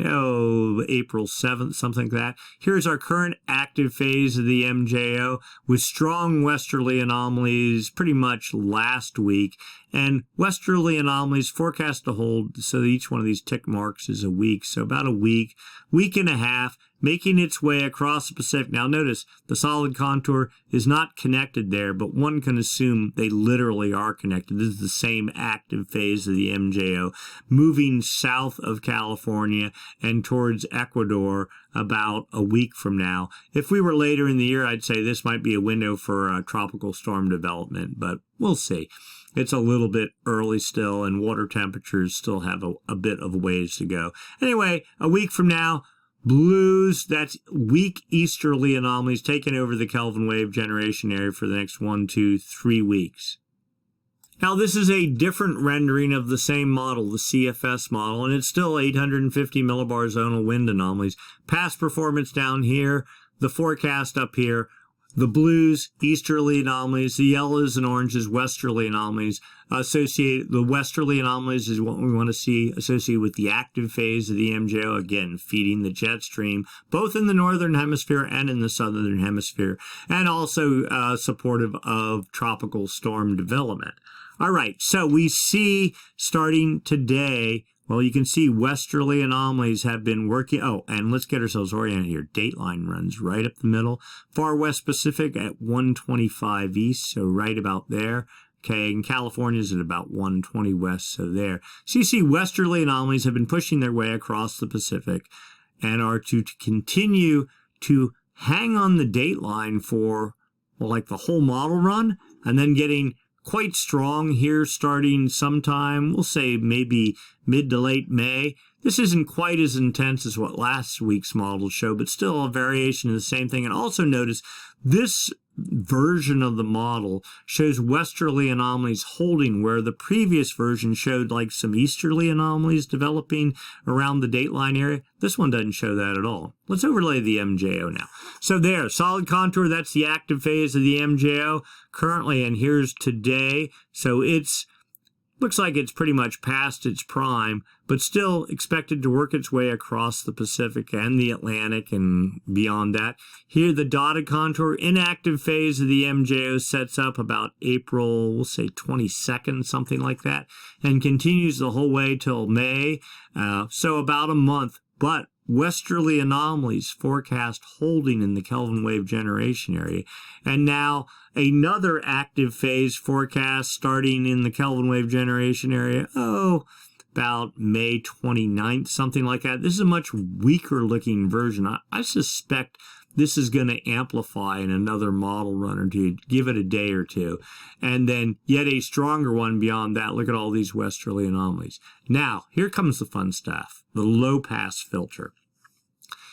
April 7th, something like that. Here's our current active phase of the MJO with strong westerly anomalies pretty much last week. And westerly anomalies forecast to hold, so each one of these tick marks is a week. So about a week, week and a half, making its way across the Pacific. Now notice the solid contour is not connected there, but one can assume they literally are connected. This is the same active phase of the MJO moving south of California and towards Ecuador about a week from now. If we were later in the year, I'd say this might be a window for tropical storm development, but we'll see. It's a little bit early still, and water temperatures still have a bit of a ways to go. Anyway, a week from now, blues, that's weak easterly anomalies taking over the Kelvin wave generation area for the next 1, 2, 3 weeks. Now, this is a different rendering of the same model, the CFS model, and it's still 850 millibar zonal wind anomalies. Past performance down here, the forecast up here. The blues, easterly anomalies. The yellows and oranges, westerly anomalies. The westerly anomalies is what we want to see associated with the active phase of the MJO, again, feeding the jet stream, both in the northern hemisphere and in the southern hemisphere, and also supportive of tropical storm development. All right, so we see starting today, well, you can see westerly anomalies have been working. Oh, and let's get ourselves oriented here. Dateline runs right up the middle. Far West Pacific at 125 east, so right about there. Okay, and California's at about 120 west, so there. So you see westerly anomalies have been pushing their way across the Pacific and are to continue to hang on the dateline for, well, like the whole model run, and then getting quite strong here starting sometime, we'll say maybe mid to late May. This isn't quite as intense as what last week's models show, but still a variation of the same thing. And also notice this version of the model shows westerly anomalies holding, where the previous version showed like some easterly anomalies developing around the dateline area. This one doesn't show that at all. Let's overlay the MJO now. So there, solid contour, that's the active phase of the MJO currently, and here's today. So it's looks like it's pretty much past its prime, but still expected to work its way across the Pacific and the Atlantic and beyond that. Here, the dotted contour, inactive phase of the MJO sets up about April, we'll say 22nd, something like that, and continues the whole way till May, so about a month. But westerly anomalies forecast holding in the Kelvin wave generation area. And now another active phase forecast starting in the Kelvin wave generation area, about May 29th, something like that. This is a much weaker looking version. I suspect this is going to amplify in another model run or two. Give it a day or two. And then yet a stronger one beyond that. Look at all these westerly anomalies. Now, here comes the fun stuff, the low pass filter.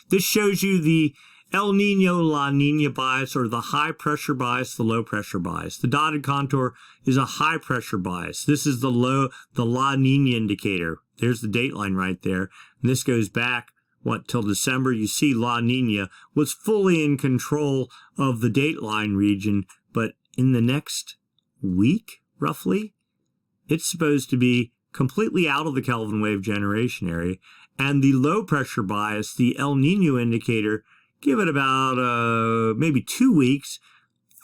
This shows you the El Nino, La Nina bias, or the high pressure bias, the low pressure bias. The dotted contour is a high pressure bias. This is the La Nina indicator. There's the dateline right there. And this goes back, till December. You see La Nina was fully in control of the dateline region, but in the next week, roughly, it's supposed to be completely out of the Kelvin wave generation area. And the low pressure bias, the El Nino indicator, give it about maybe 2 weeks,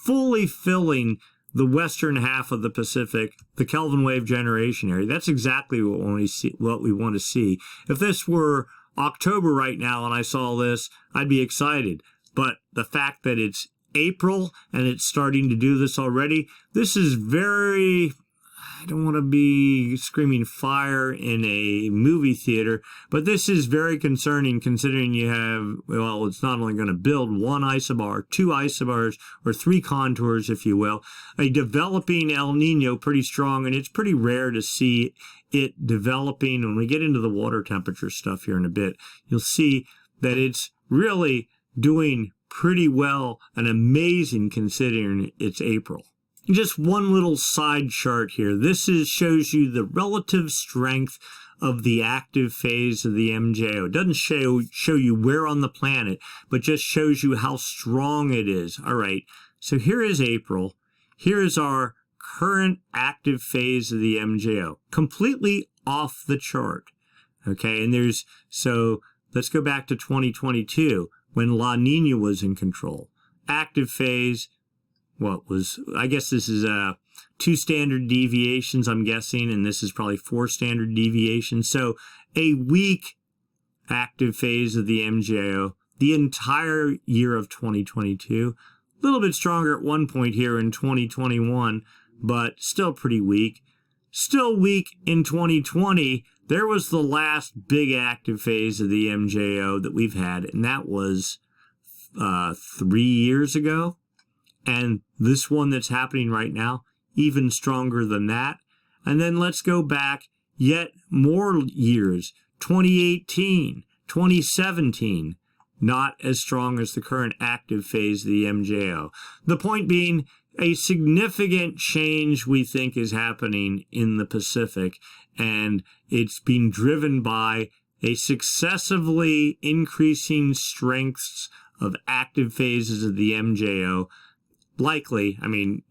fully filling the western half of the Pacific, the Kelvin wave generation area. That's exactly what we want to see. If this were October right now and I saw this, I'd be excited. But the fact that it's April and it's starting to do this already, this is very, I don't want to be screaming fire in a movie theater, but this is very concerning considering you have, well, it's not only going to build one isobar, two isobars, or three contours, if you will, a developing El Nino pretty strong, and it's pretty rare to see it developing. When we get into the water temperature stuff here in a bit, you'll see that it's really doing pretty well and amazing considering it's April. Just one little side chart here. This shows you the relative strength of the active phase of the MJO. It doesn't show you where on the planet, but just shows you how strong it is. All right, so here is April. Here is our current active phase of the MJO. Completely off the chart. Okay, and so let's go back to 2022 when La Nina was in control. Active phase, I guess this is 2 standard deviations, I'm guessing, and this is probably 4 standard deviations. So a weak active phase of the MJO the entire year of 2022. A little bit stronger at one point here in 2021, but still pretty weak. Still weak in 2020. There was the last big active phase of the MJO that we've had, and that was 3 years ago. And this one that's happening right now, even stronger than that. And then let's go back yet more years, 2018, 2017, not as strong as the current active phase of the MJO. The point being, a significant change we think is happening in the Pacific, and it's being driven by a successively increasing strengths of active phases of the MJO. Likely, I mean,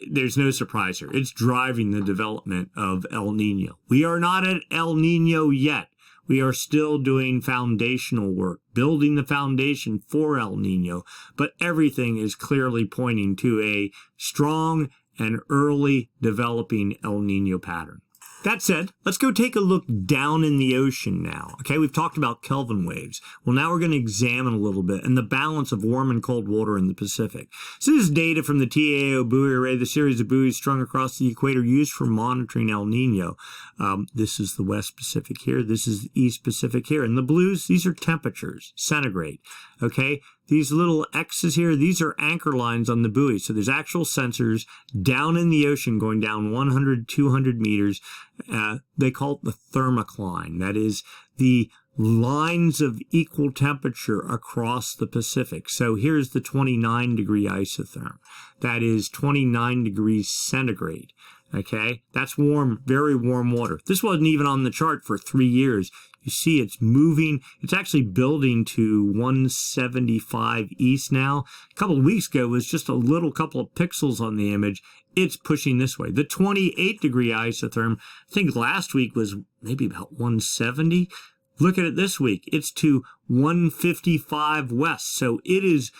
there's no surprise here. It's driving the development of El Nino. We are not at El Nino yet. We are still doing foundational work, building the foundation for El Nino, but everything is clearly pointing to a strong and early developing El Nino pattern. That said, let's go take a look down in the ocean now. Okay, we've talked about Kelvin waves. Well, now we're going to examine a little bit and the balance of warm and cold water in the Pacific. So this is data from the TAO buoy array, the series of buoys strung across the equator used for monitoring El Nino. This is the West Pacific here. This is the East Pacific here. And the blues, these are temperatures, centigrade. Okay, these little X's here, these are anchor lines on the buoy. So there's actual sensors down in the ocean going down 100, 200 meters. They call it the thermocline. That is the lines of equal temperature across the Pacific. So here's the 29 degree isotherm. That is 29 degrees centigrade. Okay, that's warm, very warm water. This wasn't even on the chart for 3 years. You see it's moving. It's actually building to 175 east now. A couple of weeks ago, it was just a couple of pixels on the image. It's pushing this way. The 28 degree isotherm, I think last week was maybe about 170. Look at it this week. It's to 155 west. So it is,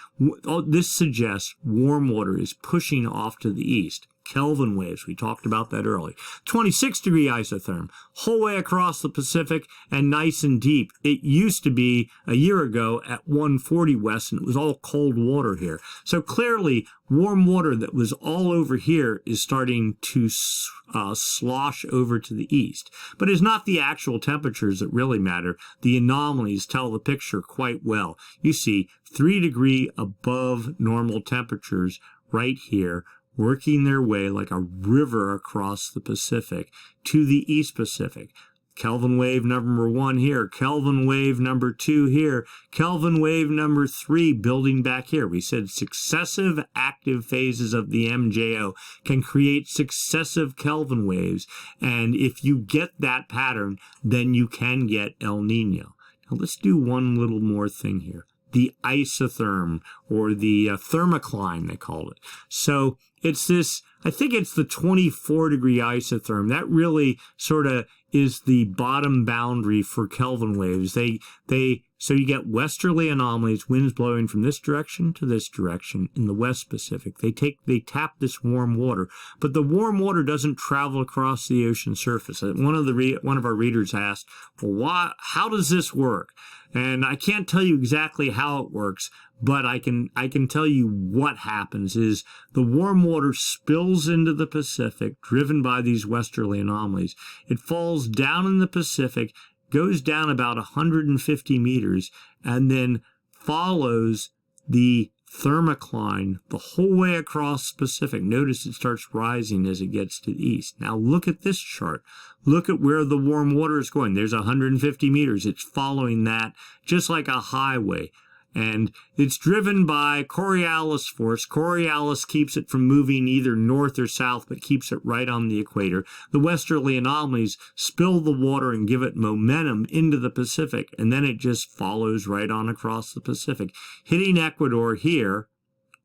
this suggests warm water is pushing off to the east. Kelvin waves, we talked about that earlier. 26 degree isotherm, whole way across the Pacific and nice and deep. It used to be a year ago at 140 west and it was all cold water here. So clearly warm water that was all over here is starting to slosh over to the east. But it's not the actual temperatures that really matter. The anomalies tell the picture quite well. You see 3 degree above normal temperatures right here, working their way like a river across the Pacific to the East Pacific. Kelvin wave number 1 here, Kelvin wave number 2 here, Kelvin wave number 3 building back here. We said successive active phases of the MJO can create successive Kelvin waves, and if you get that pattern, then you can get El Nino. Now let's do one little more thing here. The isotherm, or the thermocline, they call it. So it's this, I think it's the 24 degree isotherm. That really sort of is the bottom boundary for Kelvin waves. So you get westerly anomalies, winds blowing from this direction to this direction in the West Pacific. They tap this warm water, but the warm water doesn't travel across the ocean surface. One of our readers asked, well, how does this work? And I can't tell you exactly how it works, but I can tell you what happens is the warm water spills into the Pacific, driven by these westerly anomalies. It falls down in the Pacific, goes down about 150 meters, and then follows the thermocline the whole way across the Pacific. Notice it starts rising as it gets to the east. Now look at this chart. Look at where the warm water is going. There's 150 meters. It's following that just like a highway. And it's driven by Coriolis force. Coriolis keeps it from moving either north or south, but keeps it right on the equator. The westerly anomalies spill the water and give it momentum into the Pacific, and then it just follows right on across the Pacific, hitting Ecuador here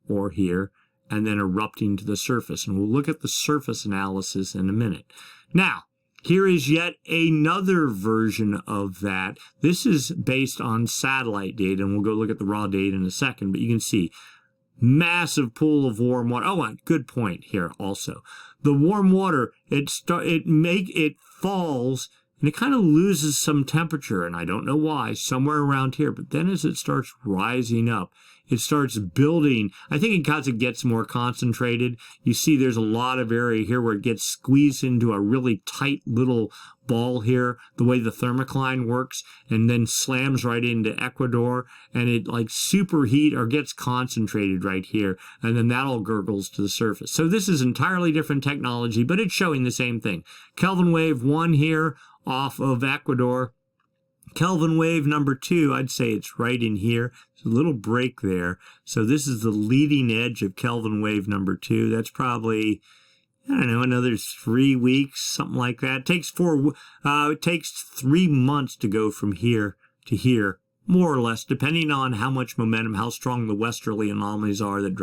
or here, and then erupting to the surface. And we'll look at the surface analysis in a minute. Now, here is yet another version of that. This is based on satellite data, and we'll go look at the raw data in a second, but you can see massive pool of warm water. Oh, and good point here also. The warm water, it falls, and it kind of loses some temperature, and I don't know why, somewhere around here, but then as it starts rising up, it starts building. I think because it gets more concentrated, you see there's a lot of area here where it gets squeezed into a really tight little ball here, the way the thermocline works, and then slams right into Ecuador, and it like superheat or gets concentrated right here, and then that all gurgles to the surface. So this is entirely different technology, but it's showing the same thing. Kelvin wave 1 here off of Ecuador. Kelvin wave number 2, I'd say it's right in here. There's a little break there. So this is the leading edge of Kelvin wave number 2. That's probably, I don't know, another 3 weeks, something like that. It takes 3 months to go from here to here more or less, depending on how much momentum, how strong the westerly anomalies are that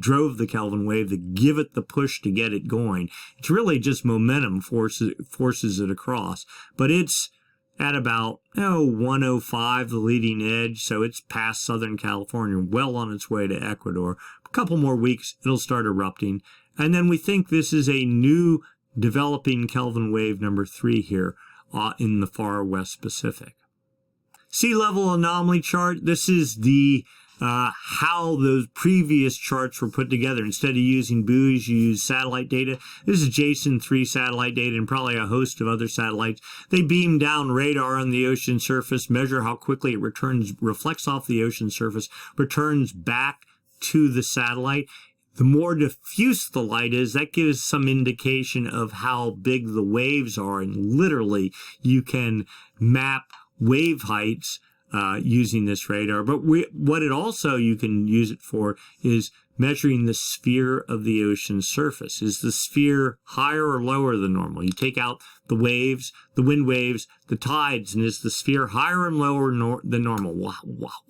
drove the Kelvin wave, that give it the push to get it going. It's really just momentum forces it across. But it's at about 105, the leading edge, so it's past Southern California, well on its way to Ecuador. A couple more weeks, it'll start erupting. And then we think this is a new developing Kelvin wave number 3 here in the far west Pacific. Sea level anomaly chart. This is the how those previous charts were put together. Instead of using buoys, you use satellite data. This is Jason 3 satellite data and probably a host of other satellites. They beam down radar on the ocean surface, measure how quickly it reflects off the ocean surface, returns back to the satellite. The more diffuse the light is, that gives some indication of how big the waves are. And literally, you can map wave heights using this radar. But what it also you can use it for is measuring the sphere of the ocean surface. Is the sphere higher or lower than normal? You take out the waves, the wind waves, the tides, and is the sphere higher and lower than normal?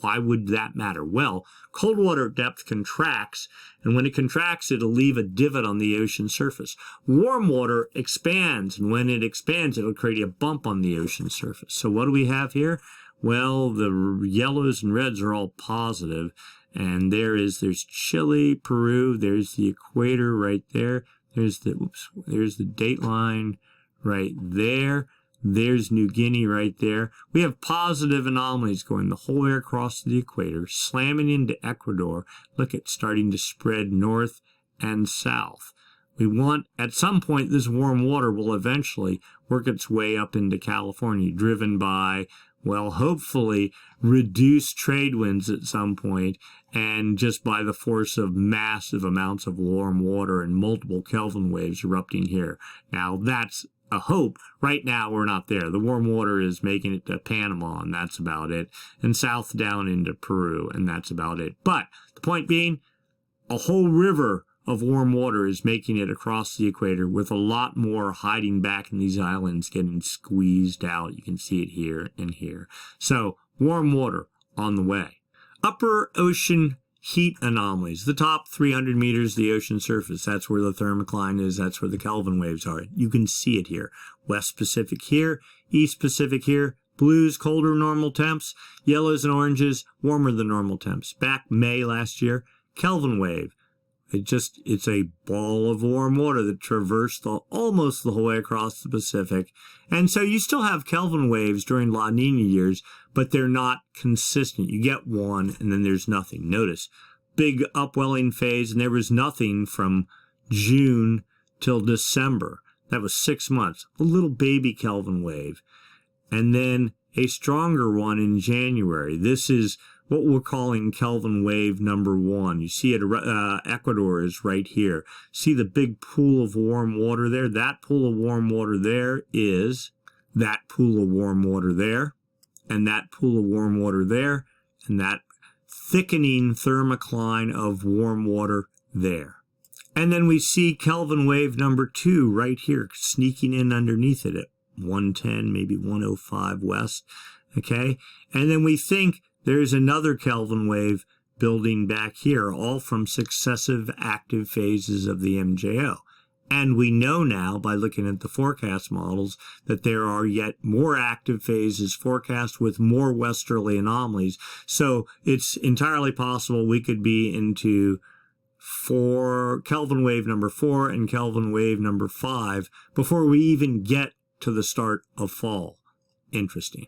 Why would that matter? Well, cold water depth contracts, and when it contracts, it'll leave a divot on the ocean surface. Warm water expands, and when it expands, it'll create a bump on the ocean surface. So what do we have here? Well, the yellows and reds are all positive. And there's Chile, Peru, there's the equator right there. There's the date line right there. There's New Guinea right there. We have positive anomalies going the whole way across the equator, slamming into Ecuador. Look, it's starting to spread north and south. We want, at some point, this warm water will eventually work its way up into California, driven by, well, hopefully reduced trade winds at some point, and just by the force of massive amounts of warm water and multiple Kelvin waves erupting here. Now, that's a hope. Right now, we're not there. The warm water is making it to Panama, and that's about it, and south down into Peru, and that's about it. But the point being, a whole river of warm water is making it across the equator, with a lot more hiding back in these islands, getting squeezed out. You can see it here and here. So warm water on the way. Upper ocean heat anomalies. The top 300 meters of the ocean surface. That's where the thermocline is. That's where the Kelvin waves are. You can see it here. West Pacific here. East Pacific here. Blues, colder normal temps. Yellows and oranges, warmer than normal temps. Back May last year, Kelvin wave. It's a ball of warm water that traversed almost the whole way across the Pacific. And so you still have Kelvin waves during La Nina years, but they're not consistent. You get one, and then there's nothing. Notice, big upwelling phase, and there was nothing from June till December. That was 6 months. A little baby Kelvin wave. And then a stronger one in January. This is what we're calling Kelvin wave number 1. You see it, Ecuador is right here. See the big pool of warm water there? That pool of warm water there is that pool of warm water there, and that pool of warm water there, and that thickening thermocline of warm water there. And then we see Kelvin wave number 2 right here, sneaking in underneath it at 110, maybe 105 west, okay? And then we think there's another Kelvin wave building back here, all from successive active phases of the MJO. And we know now, by looking at the forecast models, that there are yet more active phases forecast with more westerly anomalies. So it's entirely possible we could be into Kelvin wave number 4 and Kelvin wave number 5 before we even get to the start of fall. Interesting.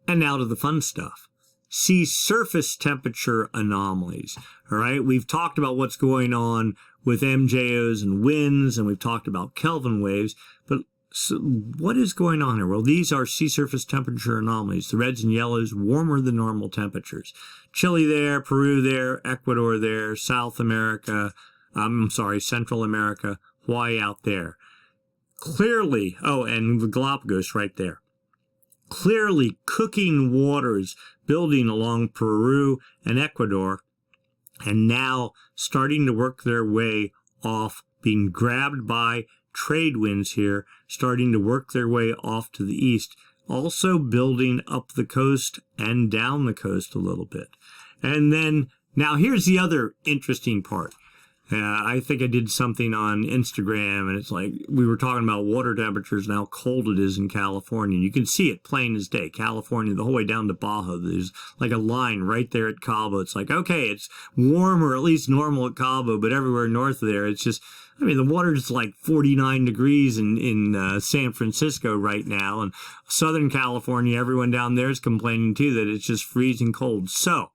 And now to the fun stuff. Sea surface temperature anomalies. All right, we've talked about what's going on with MJOs and winds, and we've talked about Kelvin waves, but so what is going on here? Well, these are sea surface temperature anomalies. The reds and yellows, warmer than normal temperatures. Chile there, Peru there, Ecuador there, South America, Central America, Hawaii out there. Clearly, and the Galapagos right there. Clearly cooking waters building along Peru and Ecuador, and now starting to work their way off, being grabbed by trade winds here, starting to work their way off to the east also building up the coast and down the coast a little bit. And then, now here's the other interesting part. I think I did something on Instagram, and it's like we were talking about water temperatures and how cold it is in California. You can see it plain as day. California, the whole way down to Baja, there's like a line right there at Cabo. It's like, okay, it's warm or at least normal at Cabo, but everywhere north of there, it's just, I mean, the water's like 49 degrees in San Francisco right now, and Southern California, everyone down there is complaining too that it's just freezing cold. So,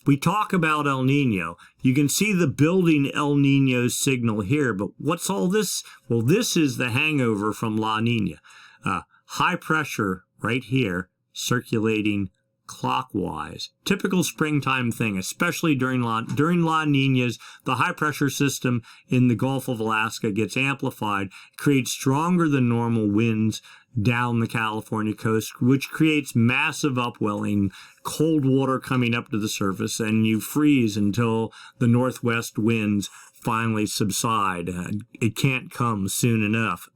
we talk about El Nino. You can see the building El Nino signal here, but what's all this? Well, this is the hangover from La Nina. High pressure right here, circulating clockwise. Typical springtime thing, especially during La Ninas. The high pressure system in the Gulf of Alaska gets amplified, creates stronger than normal winds down the California coast, which creates massive upwelling, cold water coming up to the surface, and you freeze until the northwest winds finally subside. It can't come soon enough.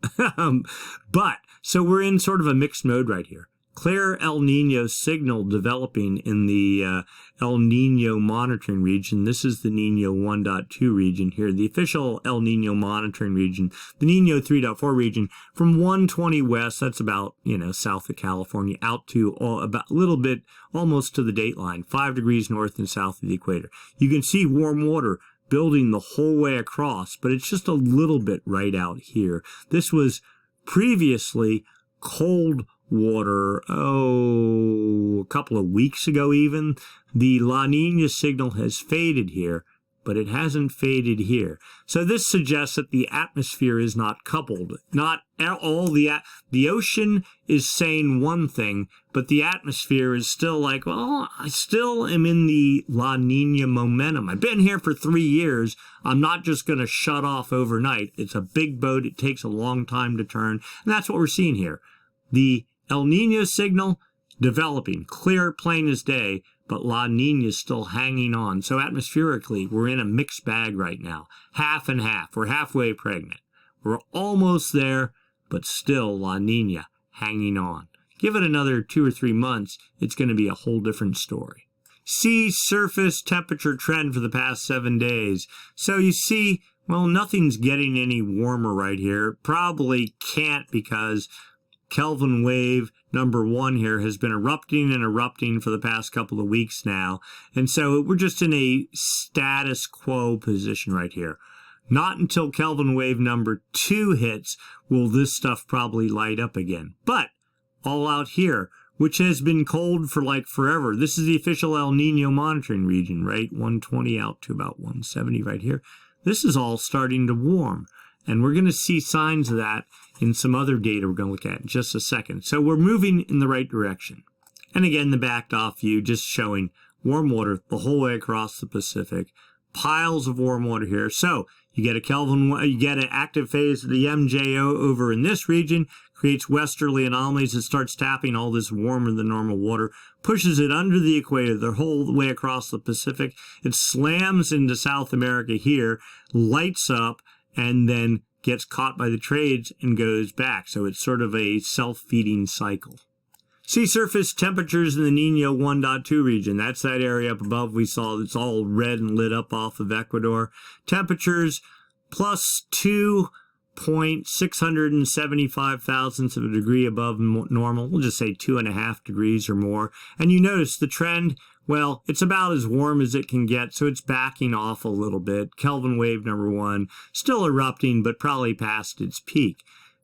So we're in sort of a mixed mode right here. Clear El Nino signal developing in the El Nino monitoring region. This is the Nino 1.2 region here, the official El Nino monitoring region, the Nino 3.4 region from 120 west, that's about, south of California, out to about a little bit, almost to the date line, 5 degrees north and south of the equator. You can see warm water building the whole way across, but it's just a little bit right out here. This was previously cold water, a couple of weeks ago even. The La Nina signal has faded here, but it hasn't faded here. So this suggests that the atmosphere is not coupled. Not all the ocean is saying one thing, but the atmosphere is still like, well, I still am in the La Nina momentum. I've been here for 3 years. I'm not just going to shut off overnight. It's a big boat. It takes a long time to turn. And that's what we're seeing here. The El Nino signal developing, clear, plain as day, but La Nina is still hanging on. So atmospherically, we're in a mixed bag right now. Half and half. We're halfway pregnant. We're almost there, but still La Nina hanging on. Give it another 2 or 3 months, it's going to be a whole different story. Sea surface temperature trend for the past 7 days. So you see, well, nothing's getting any warmer right here. Probably can't because Kelvin wave number 1 here has been erupting and erupting for the past couple of weeks now. And so we're just in a status quo position right here. Not until Kelvin wave number 2 hits will this stuff probably light up again. But all out here, which has been cold for like forever. This is the official El Nino monitoring region, right? 120 out to about 170 right here. This is all starting to warm. And we're going to see signs of that in some other data we're going to look at in just a second. So we're moving in the right direction. And again, the backed off view just showing warm water the whole way across the Pacific. Piles of warm water here. So you get an active phase of the MJO over in this region, creates westerly anomalies. It starts tapping all this warmer than normal water, pushes it under the equator the whole way across the Pacific. It slams into South America here, lights up, and then gets caught by the trades and goes back. So it's sort of a self-feeding cycle. Sea surface temperatures in the Nino 1.2 region. That's that area up above we saw that's all red and lit up off of Ecuador. Temperatures plus 2.675 thousandths of a degree above normal. We'll just say 2.5 degrees or more. And you notice the trend, well, it's about as warm as it can get, so it's backing off a little bit. Kelvin wave number 1, still erupting, but probably past its peak.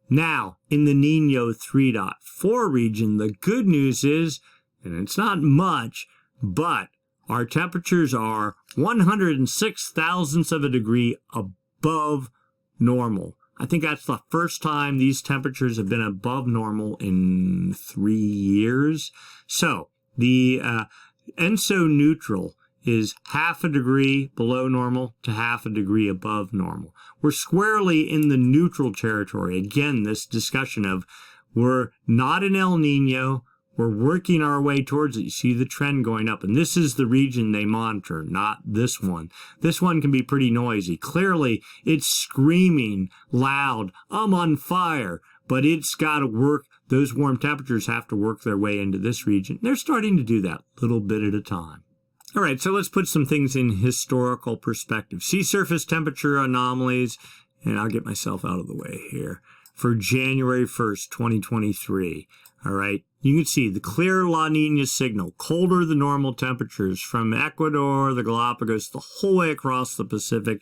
Now, in the Nino 3.4 region, the good news is, and it's not much, but our temperatures are 106 thousandths of a degree above normal. I think that's the first time these temperatures have been above normal in 3 years. So, the ENSO neutral is 0.5 degree below normal to 0.5 degree above normal. We're squarely in the neutral territory. Again, this discussion of we're not in El Nino, we're working our way towards it. You see the trend going up, and this is the region they monitor, not this one. This one can be pretty noisy. Clearly, it's screaming loud, I'm on fire, but it's got to work those warm temperatures have to work their way into this region. They're starting to do that a little bit at a time. All right, so let's put some things in historical perspective. Sea surface temperature anomalies, and I'll get myself out of the way here, for January 1st, 2023. All right, you can see the clear La Nina signal, colder than normal temperatures from Ecuador, the Galapagos, the whole way across the Pacific,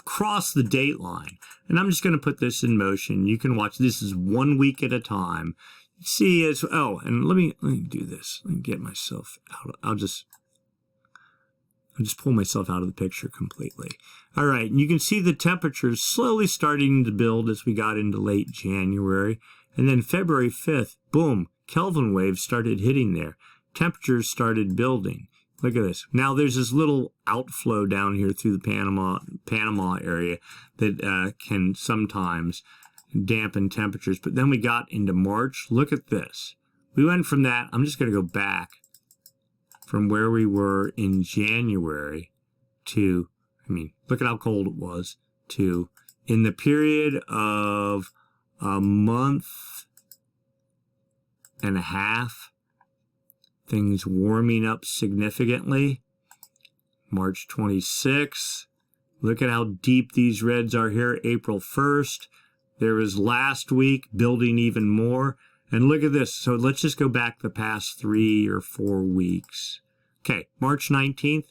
across the date line. And I'm just going to put this in motion. You can watch. This is 1 week at a time. See, it's, oh, and let me do this. Let me get myself out. I'll just pull myself out of the picture completely. All right, and you can see the temperatures slowly starting to build as we got into late January. And then February 5th, boom, Kelvin waves started hitting there. Temperatures started building. Look at this. Now there's this little outflow down here through the Panama area that can sometimes dampen temperatures. But then we got into March. Look at this. We went from that. I'm just going to go back from where we were in January to, I mean, look at how cold it was, to in the period of a month and a half, things warming up significantly. March 26th. Look at how deep these reds are here. April 1st. There was last week building even more. And look at this. So let's just go back the past 3 or 4 weeks. Okay, March 19th.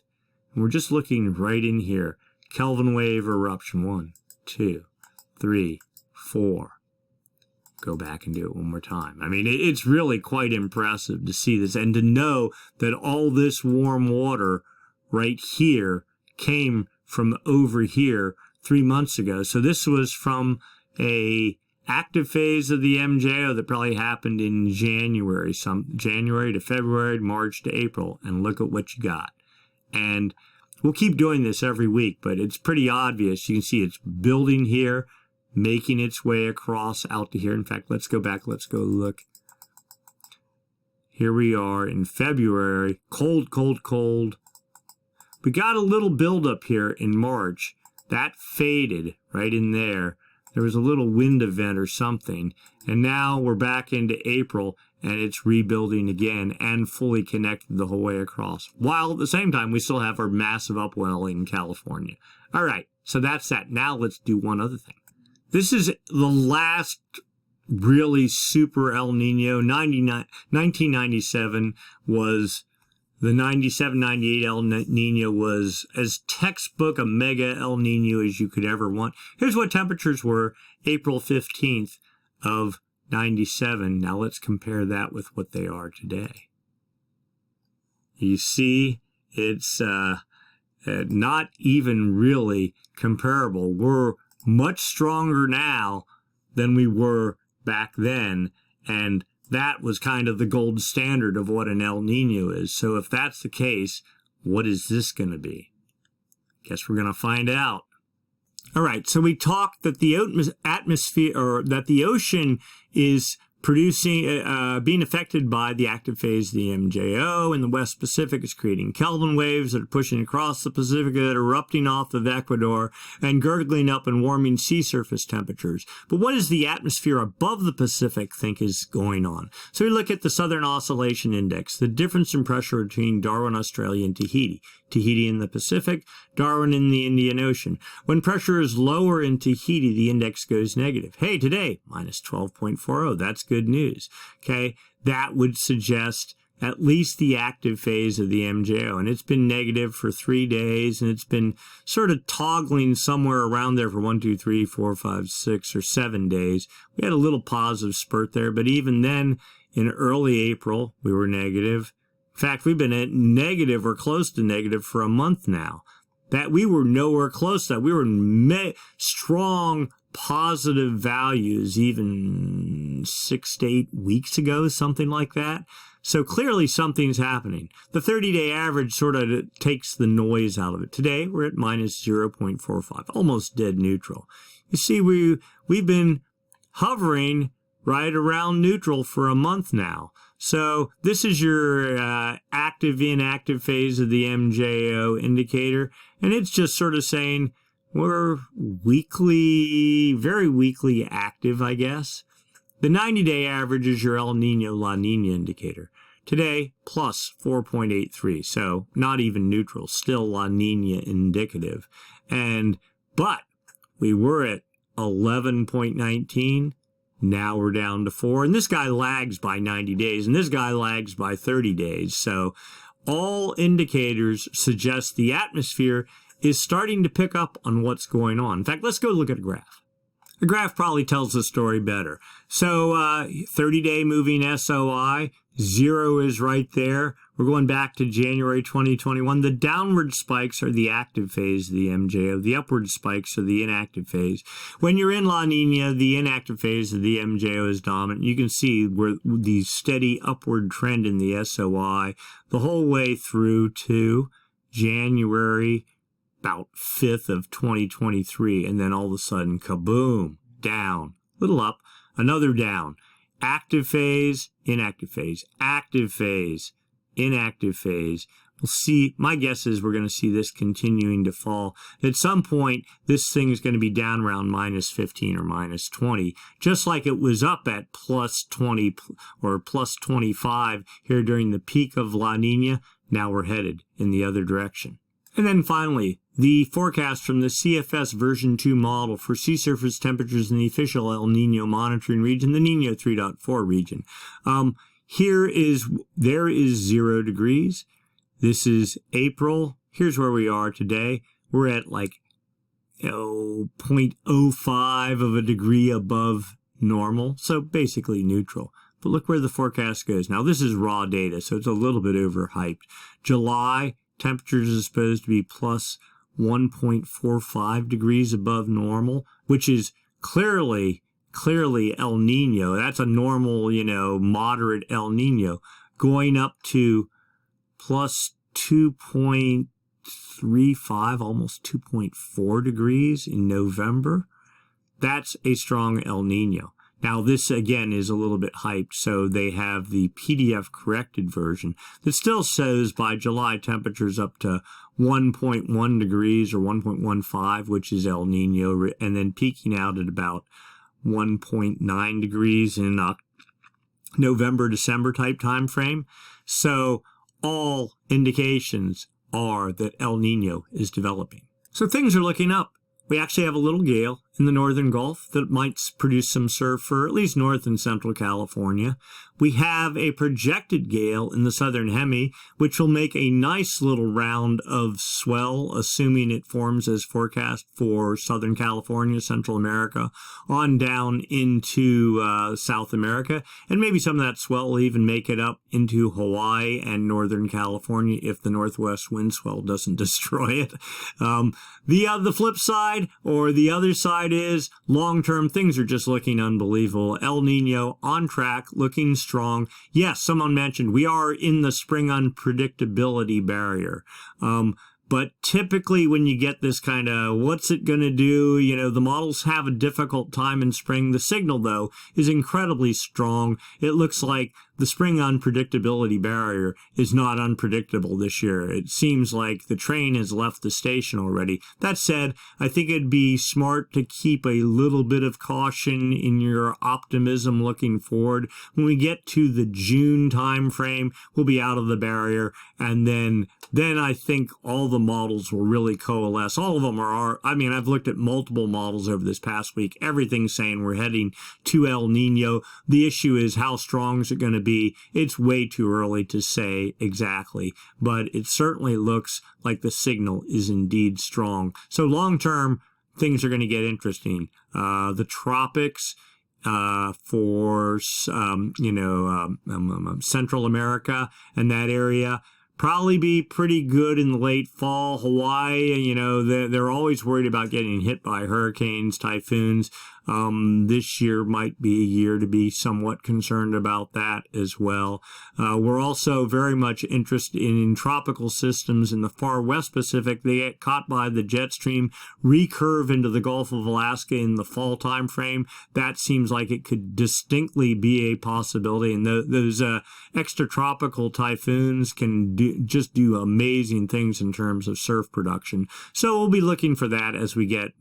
And we're just looking right in here. Kelvin wave eruption. 1, 2, 3, 4. Go back and do it one more time. I mean, it's really quite impressive to see this and to know that all this warm water right here came from over here 3 months ago. So this was from a active phase of the MJO that probably happened in January, January to February, March to April, and look at what you got. And we'll keep doing this every week, but it's pretty obvious. You can see it's building here, making its way across out to here. In fact, let's go back. Let's go look. Here we are in February. Cold, cold, cold. We got a little buildup here in March. That faded right in there. There was a little wind event or something. And now we're back into April, and it's rebuilding again and fully connected the whole way across. While at the same time, we still have our massive upwelling in California. All right, so that's that. Now let's do one other thing. This is the last really super El Nino. 1997 was the 97-98 El Nino was as textbook a mega El Nino as you could ever want. Here's what temperatures were April 15th of 97. Now let's compare that with what they are today. You see, it's not even really comparable. We're much stronger now than we were back then, and that was kind of the gold standard of what an El Nino is. So if that's the case, what is this going to be? Guess we're going to find out. All right, so we talked that the atmosphere, or that the ocean is producing, being affected by the active phase of the MJO in the West Pacific. Is creating Kelvin waves that are pushing across the Pacific, that are erupting off of Ecuador and gurgling up and warming sea surface temperatures. But what does the atmosphere above the Pacific think is going on? So we look at the Southern Oscillation Index, the difference in pressure between Darwin, Australia, and Tahiti. Tahiti in the Pacific, Darwin in the Indian Ocean. When pressure is lower in Tahiti, the index goes negative. Hey, today, minus 12.40. That's good news. Okay, that would suggest at least the active phase of the MJO. And it's been negative for 3 days, and it's been sort of toggling somewhere around there for 1, 2, 3, 4, 5, 6, or 7 days. We had a little positive spurt there, but even then, in early April, we were negative. In fact, we've been at negative or close to negative for a month now. That we were nowhere close to that. We were in strong positive values even 6 to 8 weeks ago, something like that. So clearly something's happening. The 30-day average sort of takes the noise out of it. Today, we're at minus 0.45, almost dead neutral. You see, we've been hovering right around neutral for a month now. So this is your active-inactive phase of the MJO indicator, and it's just sort of saying we're weakly, very weakly active, I guess. The 90-day average is your El Nino La Nina indicator. Today, plus 4.83, so not even neutral, still La Nina indicative. But we were at 11.19, now we're down to 4, and this guy lags by 90 days, and this guy lags by 30 days. So all indicators suggest the atmosphere is starting to pick up on what's going on. In fact, let's go look at a graph. A graph probably tells the story better. So 30-day moving SOI, 0 is right there. We're going back to January 2021. The downward spikes are the active phase of the MJO. The upward spikes are the inactive phase. When you're in La Nina, the inactive phase of the MJO is dominant. You can see where the steady upward trend in the SOI the whole way through to January about 5th of 2023, and then all of a sudden, kaboom, down, little up, another down, active phase, inactive phase, active phase, inactive phase. We'll see, my guess is we're going to see this continuing to fall. At some point, this thing is going to be down around minus 15 or minus 20, just like it was up at plus 20 or plus 25 here during the peak of La Nina. Now we're headed in the other direction. And then finally, the forecast from the CFS version 2 model for sea surface temperatures in the official El Nino monitoring region, the Nino 3.4 region. There is 0 degrees. This is April. Here's where we are today. We're at like 0.05 of a degree above normal, so basically neutral. But look where the forecast goes. Now, this is raw data, so it's a little bit overhyped. July, temperatures are supposed to be plus 1.45 degrees above normal, which is clearly El Nino. That's a normal, moderate El Nino, going up to plus 2.35, almost 2.4 degrees in November. That's a strong El Nino. Now, this, again, is a little bit hyped, so they have the PDF corrected version that still shows by July temperatures up to 1.1 degrees or 1.15, which is El Nino, and then peaking out at about 1.9 degrees in November, December type time frame. So all indications are that El Nino is developing. So things are looking up. We actually have a little gale in the northern Gulf that might produce some surf for at least North and Central California. We have a projected gale in the southern hemi, which will make a nice little round of swell, assuming it forms as forecast for Southern California, Central America, on down into South America. And maybe some of that swell will even make it up into Hawaii and Northern California if the northwest wind swell doesn't destroy it. The flip side, or the other side, is long-term things are just looking unbelievable. El Nino on track, looking strong. Yes, someone mentioned we are in the spring unpredictability barrier. But typically when you get this kind of, what's it going to do? The models have a difficult time in spring. The signal, though, is incredibly strong. It looks like the spring unpredictability barrier is not unpredictable this year. It seems like the train has left the station already. That said, I think it'd be smart to keep a little bit of caution in your optimism looking forward. When we get to the June time frame, we'll be out of the barrier, and then I think all the models will really coalesce. All of them are, I've looked at multiple models over this past week. Everything's saying we're heading to El Nino. The issue is, how strong is it going to be? It's way too early to say exactly, but it certainly looks like the signal is indeed strong. So long term, things are going to get interesting. The tropics, for Central America and that area, probably be pretty good in the late fall. Hawaii, they're always worried about getting hit by hurricanes, typhoons. This year might be a year to be somewhat concerned about that as well. We're also very much interested in tropical systems in the far west Pacific. They get caught by the jet stream, recurve into the Gulf of Alaska in the fall time frame. That seems like it could distinctly be a possibility. And those extratropical typhoons can do amazing things in terms of surf production. So we'll be looking for that as we get,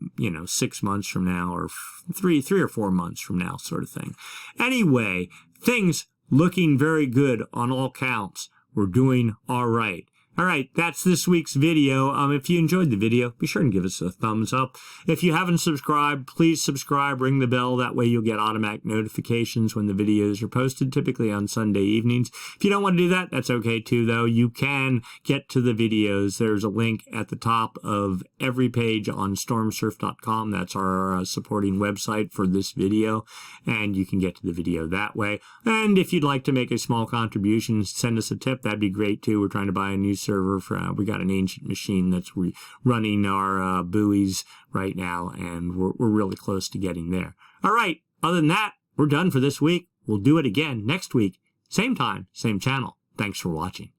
6 months from now, or three or 4 months from now, sort of thing. Anyway, things looking very good on all counts. We're doing all right. All right, that's this week's video. If you enjoyed the video, be sure and give us a thumbs up. If you haven't subscribed, please subscribe, ring the bell. That way you'll get automatic notifications when the videos are posted, typically on Sunday evenings. If you don't want to do that, that's okay too, though. You can get to the videos. There's a link at the top of every page on stormsurf.com. That's our supporting website for this video, and you can get to the video that way. And if you'd like to make a small contribution, send us a tip. That'd be great too. We're trying to buy a new server for we got an ancient machine that's running our buoys right now, and we're really close to getting there. All right, other than that, we're done for this week. We'll do it again next week, same time, same channel. Thanks for watching.